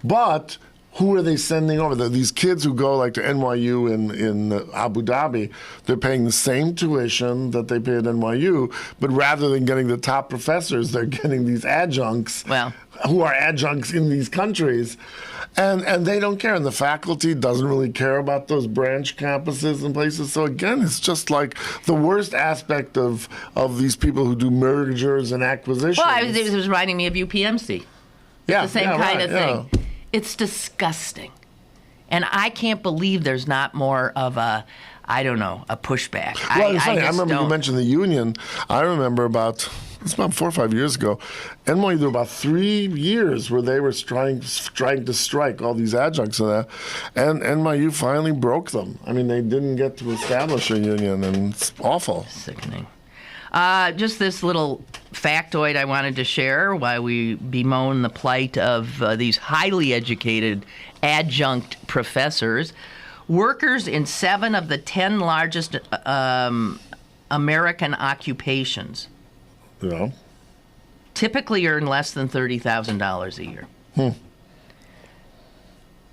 But who are they sending over? These kids who go like to NYU in Abu Dhabi, they're paying the same tuition that they pay at NYU, but rather than getting the top professors, they're getting these adjuncts who are adjuncts in these countries. And they don't care. And the faculty doesn't really care about those branch campuses and places. So again, it's just like the worst aspect of these people who do mergers and acquisitions. Well, it was reminding me of UPMC. Yeah, the same kind of thing. It's disgusting. And I can't believe there's not more of a pushback. Well, it's funny. I remember you mentioned the union. I remember it's about 4 or 5 years ago, NYU, there were about 3 years where they were trying to strike all these adjuncts and that, and NYU finally broke them. I mean, they didn't get to establish a union, and it's awful. Sickening. Just this little factoid I wanted to share while we bemoan the plight of these highly educated adjunct professors. Workers in 7 of the 10 largest American occupations typically earn less than $30,000 a year.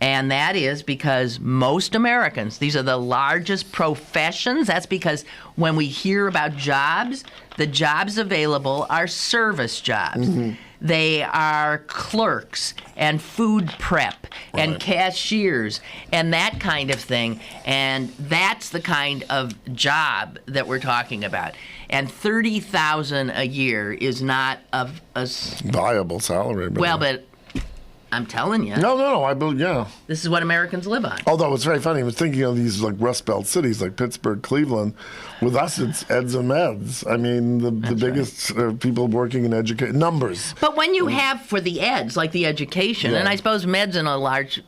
And that is because most Americans, these are the largest professions. That's because when we hear about jobs, the jobs available are service jobs. Mm-hmm. They are clerks and food prep and cashiers and that kind of thing. And that's the kind of job that we're talking about. And $30,000 a year is not a viable salary. Well, but I'm telling you. No, I believe, This is what Americans live on. Although it's very funny, I was thinking of these like Rust Belt cities like Pittsburgh, Cleveland. With us, it's eds and meds. I mean, the biggest people working in education numbers. But when you have for the eds, like the education, and I suppose meds in a large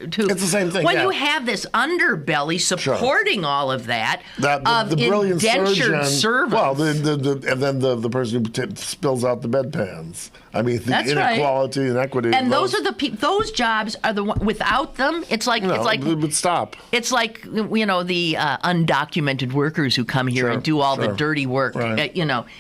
It's the same thing, When yeah. you have this underbelly supporting all of that, of the brilliant indentured surgeon, servants. well, and then the person who spills out the bedpans. I mean, the That's inequality and equity. And those are the those jobs are the one, without them, it's like it would stop. It's like the undocumented workers who come here and do all the dirty work, Right.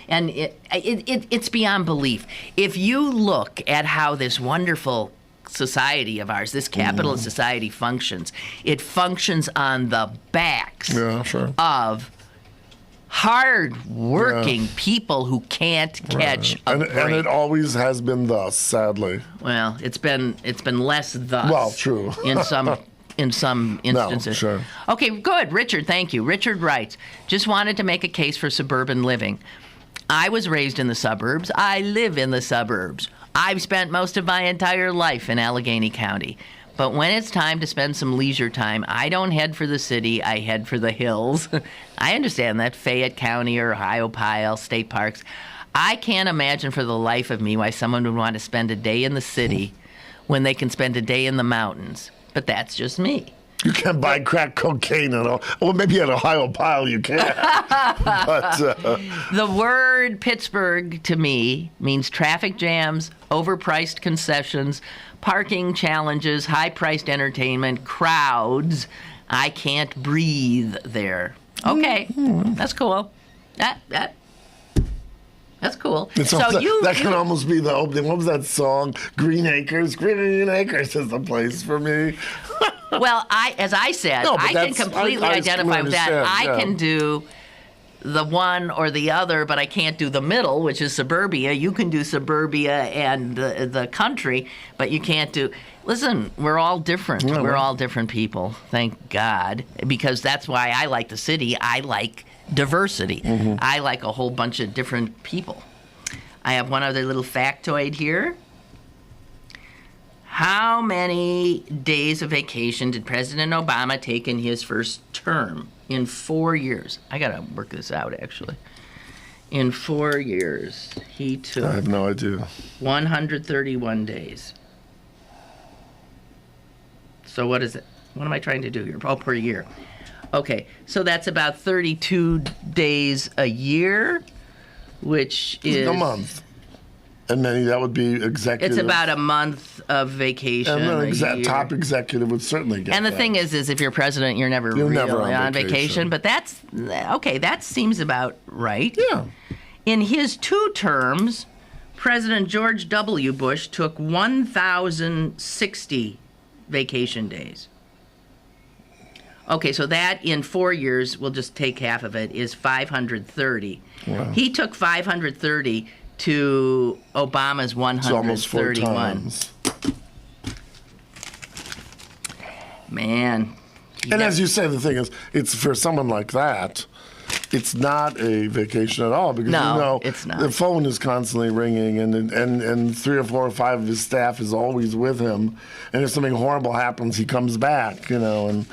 and it's beyond belief. If you look at how this wonderful society of ours, this capitalist society functions, it functions on the backs of hard-working people who can't catch a break. And it always has been thus, sadly. Well, it's been less thus. Well, true. in some instances. No, sure. Okay, good. Richard, thank you. Richard writes, just wanted to make a case for suburban living. I was raised in the suburbs. I live in the suburbs. I've spent most of my entire life in Allegheny County. But when it's time to spend some leisure time, I don't head for the city, I head for the hills. I understand that, Fayette County or Ohiopyle State Parks. I can't imagine for the life of me why someone would want to spend a day in the city when they can spend a day in the mountains. But that's just me. You can't buy crack cocaine at all. Well, maybe at Ohiopyle you can. But the word Pittsburgh to me means traffic jams, overpriced concessions, parking challenges, high-priced entertainment, crowds. I can't breathe there. Okay, that's cool. That's cool. That can almost be the opening. What was that song? Green Acres. Green Acres is the place for me. Well, as I said, I can completely identify with that. I can do the one or the other, but I can't do the middle, which is suburbia. You can do suburbia and the country, but you can't do... Listen, we're all different. Yeah, we're all different people, thank God, because that's why I like the city. I like diversity. I like a whole bunch of different people. I have one other little factoid here. How many days of vacation did President Obama take in his first term? In 4 years. I got to work this out, actually. In 4 years, he took... I have no idea. 131 days. So what is it? What am I trying to do here? Oh, per year. Okay, so that's about 32 days a year, which is... a month. And then that would be executive. It's about a month of vacation. And then a year. top executive would certainly get And the that. thing is if you're president, you're never really on vacation. But that's, okay, that seems about right. Yeah. In his 2 terms, President George W. Bush took 1,060 vacation days. Okay, so that in 4 years, we'll just take half of it, is 530. Wow. He took 530 to Obama's 131. It's almost 4 times. Man. And as you say, the thing is, it's for someone like that, it's not a vacation at all because it's not. The phone is constantly ringing, and 3 or 4 or 5 of his staff is always with him. And if something horrible happens, he comes back, or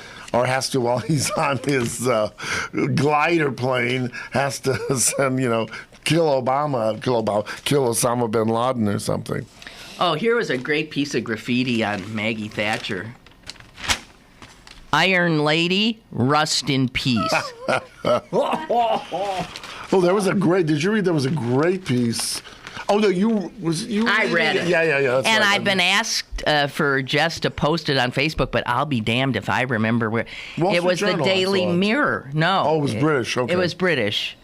has to while he's on his glider plane has to send kill Osama bin Laden or something. Oh, here was a great piece of graffiti on Maggie Thatcher. Iron Lady, rust in peace. Oh, there was a great. Did you read? There was a great piece. Oh no, you. I read it. Yeah. That's and right. I've been asked for Jess to post it on Facebook, but I'll be damned if I remember where. Wall It was Street the Journal, I Daily thought. Mirror. No. Oh, it was British. Okay. It was British.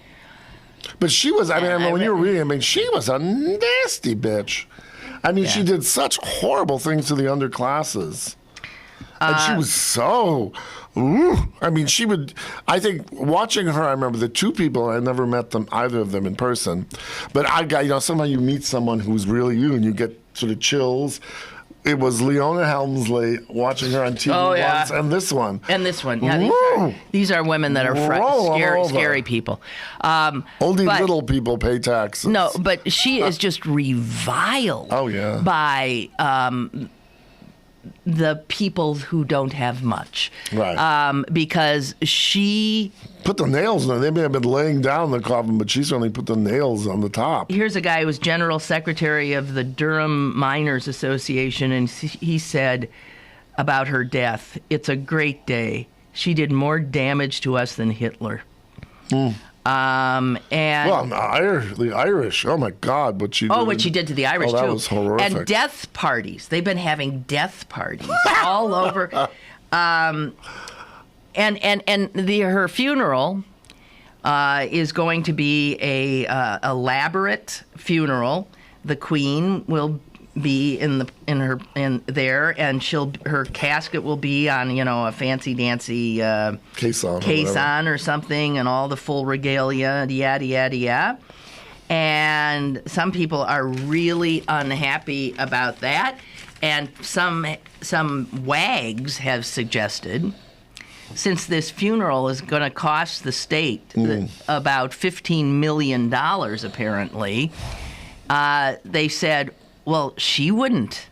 But she was. I mean, when you were reading, she was a nasty bitch. I mean, she did such horrible things to the underclasses. And she was so, I mean, she would, I think, watching her, I remember the 2 people, I never met them, either of them in person. But I got, somehow you meet someone who's really you and you get sort of chills. It was Leona Helmsley watching her on TV once, and this one. And this one. Yeah, these are women that are scary people. Only little people pay taxes. No, but she is just reviled by the people who don't have much. Right. Because she... Put the nails on it. They may have been laying down the coffin, but she certainly put the nails on the top. Here's a guy who was general secretary of the Durham Miners Association, and he said, about her death. It's a great day. She did more damage to us than Hitler. And the Irish. Oh my God, what she did. what she did to the Irish that too. was horrific. And death parties. They've been having death parties all over. Her funeral is going to be a elaborate funeral. The Queen will be in there, and her casket will be on a fancy dancy caisson or something, and all the full regalia, yada yada yada. And some people are really unhappy about that, and some wags have suggested, since this funeral is going to cost the state about $15 million apparently, they said, well, she wouldn't.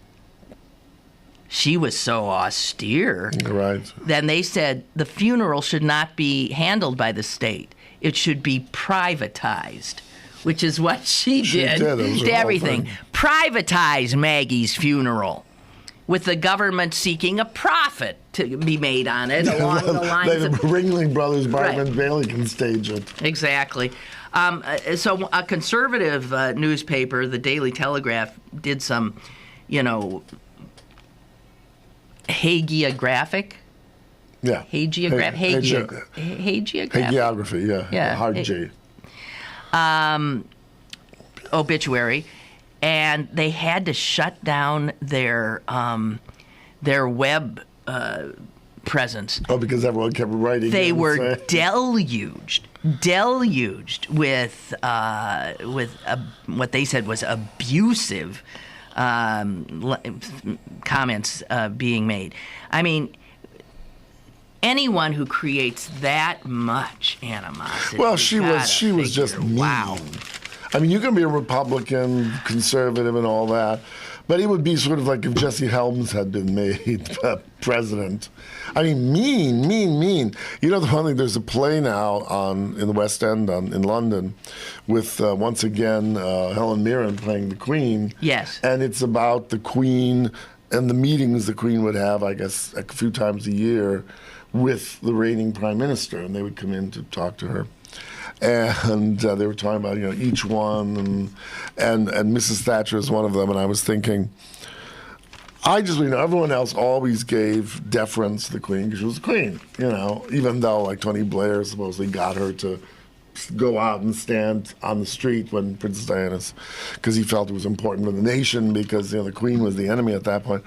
She was so austere. Right. Then they said the funeral should not be handled by the state. It should be privatized, which is what she did to everything. Privatize Maggie's funeral, with the government seeking a profit to be made on it along the lines of... The Ringling Brothers, Barnum Right. Bailey can stage it. Exactly. So a conservative newspaper, the Daily Telegraph, did some, hagiographic. Yeah. Hagiography, yeah. Hard G. Obituary, and they had to shut down their web presence. Oh, because everyone kept writing. They were deluged with what they said was abusive comments being made. I mean, anyone who creates that much animosity. Well, she was just mean. Wow. I mean, you can be a Republican, conservative, and all that, but it would be sort of like if Jesse Helms had been made president. I mean, mean. You know, the one thing, there's a play now in the West End in London with, once again, Helen Mirren playing the Queen. Yes. And it's about the Queen and the meetings the Queen would have, I guess, a few times a year with the reigning prime minister, and they would come in to talk to her. And they were talking about, each one, and Mrs. Thatcher is one of them. And I was thinking, everyone else always gave deference to the Queen because she was the Queen, even though like Tony Blair supposedly got her to go out and stand on the street when Princess Diana's, because he felt it was important for the nation because the Queen was the enemy at that point.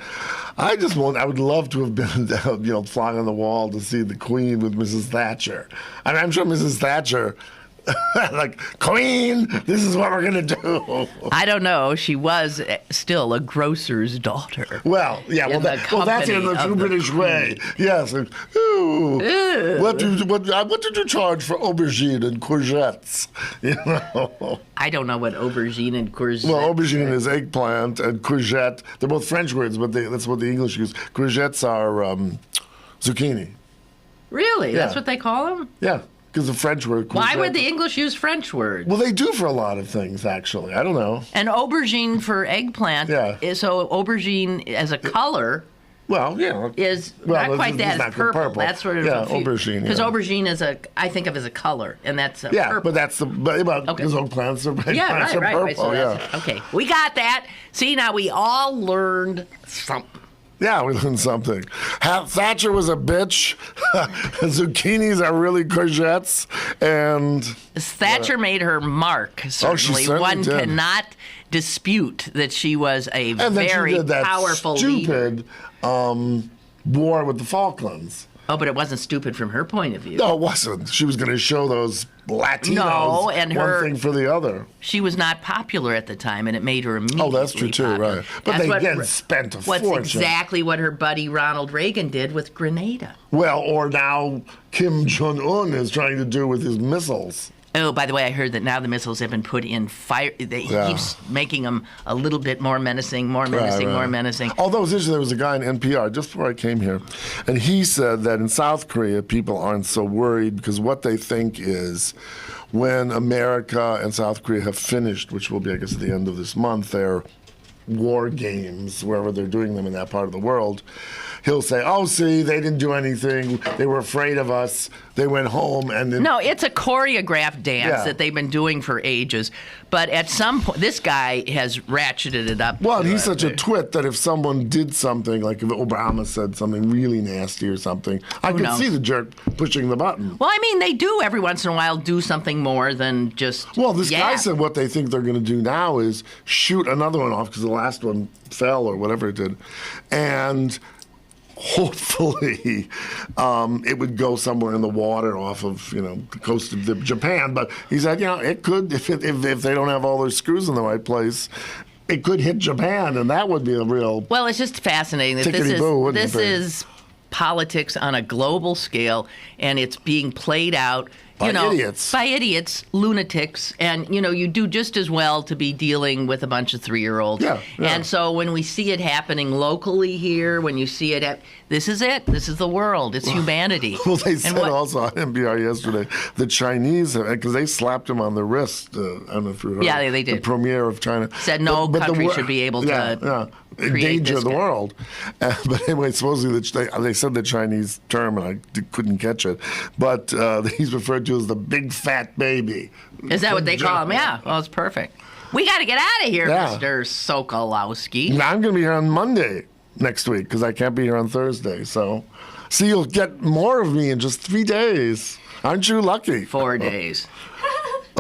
I would love to have been flying on the wall to see the Queen with Mrs. Thatcher. I mean, I'm sure Mrs. Thatcher. Like, Queen, this is what we're going to do. I don't know. She was still a grocer's daughter. Well, yeah. That's in the true British way. Yes. Like, what did you charge for aubergine and courgettes? I don't know what aubergine and courgette. Well, aubergine is eggplant, and courgette. They're both French words, but that's what the English use. Courgettes are zucchini. Really? Yeah. That's what they call them? Yeah. Because the French word. Why would the English use French words? Well, they do for a lot of things, actually. I don't know. And aubergine for eggplant. Yeah. So aubergine as a color. Well, yeah. Is not quite that. It's purple. That's sort of. Yeah, aubergine. Because aubergine is I think of as a color, and that's purple. But that's because eggplants are purple. Right. So okay, we got that. See, now we all learned something. Yeah, we learned something. Thatcher was a bitch. Zucchinis are really courgettes. And Thatcher made her mark, certainly. She certainly One did. cannot dispute that she was a very powerful stupid war with the Falklands. Oh, but it wasn't stupid from her point of view. No, it wasn't. She was going to show those Latinos one thing for the other. She was not popular at the time, and it made her immediately that's true, too, popular. right. But they again spent a fortune. What's exactly what her buddy Ronald Reagan did with Grenada. Well, or now Kim Jong-un is trying to do with his missiles. Oh, by the way, I heard that now the missiles have been put in fire. He keeps making them a little bit more menacing, more menacing. Although it was interesting, there was a guy in NPR just before I came here, and he said that in South Korea, people aren't so worried because what they think is when America and South Korea have finished, which will be, I guess, at the end of this month, their war games, wherever they're doing them in that part of the world, he'll say, "Oh, see, they didn't do anything. They were afraid of us. They went home." And then No, it's a choreographed dance Yeah. that they've been doing for ages. But at some point, this guy has ratcheted it up. well, to he's such a twit that if someone did something, like if Obama said something really nasty or something, I could knows? see the jerk pushing the button. Well, I mean, they do every once in a while do something more than just. Well, this guy yap. said what they think they're going to do now is shoot another one off because the last one fell or whatever it did. And hopefully it would go somewhere in the water off of, the coast of Japan. But he said, it could, if they don't have all their screws in the right place, it could hit Japan, and that would be a real Well, it's just fascinating that tickety-boo, wouldn't this it be? is politics on a global scale, and it's being played out. By idiots. Lunatics, and you do just as well to be dealing with a bunch of 3-year-olds. Yeah. And so when we see it happening locally here, when you see it, this is it. This is the world. It's humanity. Well, they said what- also on NPR yesterday, the Chinese, because they slapped him on the wrist. I don't know if you heard. Yeah, they did. The premier of China Said no But the country wor- should be able to create endanger this the guy. world. But anyway, supposedly they said the Chinese term, and I couldn't catch it. But he's referred to as the big fat baby. Is that what they call him? Yeah. Well, it's perfect. We got to get out of here, Yeah. Mr. Sokolowski. Now, I'm going to be here on Monday next week because I can't be here on Thursday. So, see, you'll get more of me in just 3 days. Aren't you lucky? 4 days.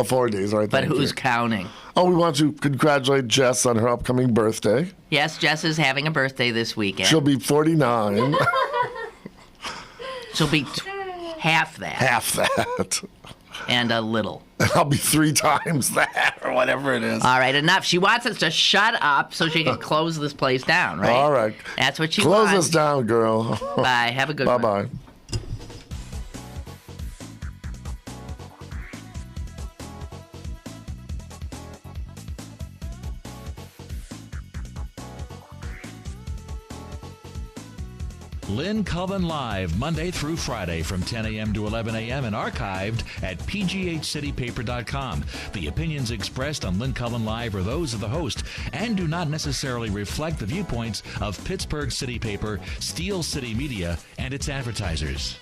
4 days, right? But thank who's you. counting? Oh, we want to congratulate Jess on her upcoming birthday. Yes, Jess is having a birthday this weekend. She'll be 49. She'll be half that Half that. and a little. And I'll be 3 times that, or whatever it is. All right, enough. She wants us to shut up so she can close this place down, right? All right. That's what she Close wants. us down, girl. Bye. Have a good one. Bye-bye. Lynn Cullen Live, Monday through Friday from 10 a.m. to 11 a.m. and archived at pghcitypaper.com. The opinions expressed on Lynn Cullen Live are those of the host and do not necessarily reflect the viewpoints of Pittsburgh City Paper, Steel City Media, and its advertisers.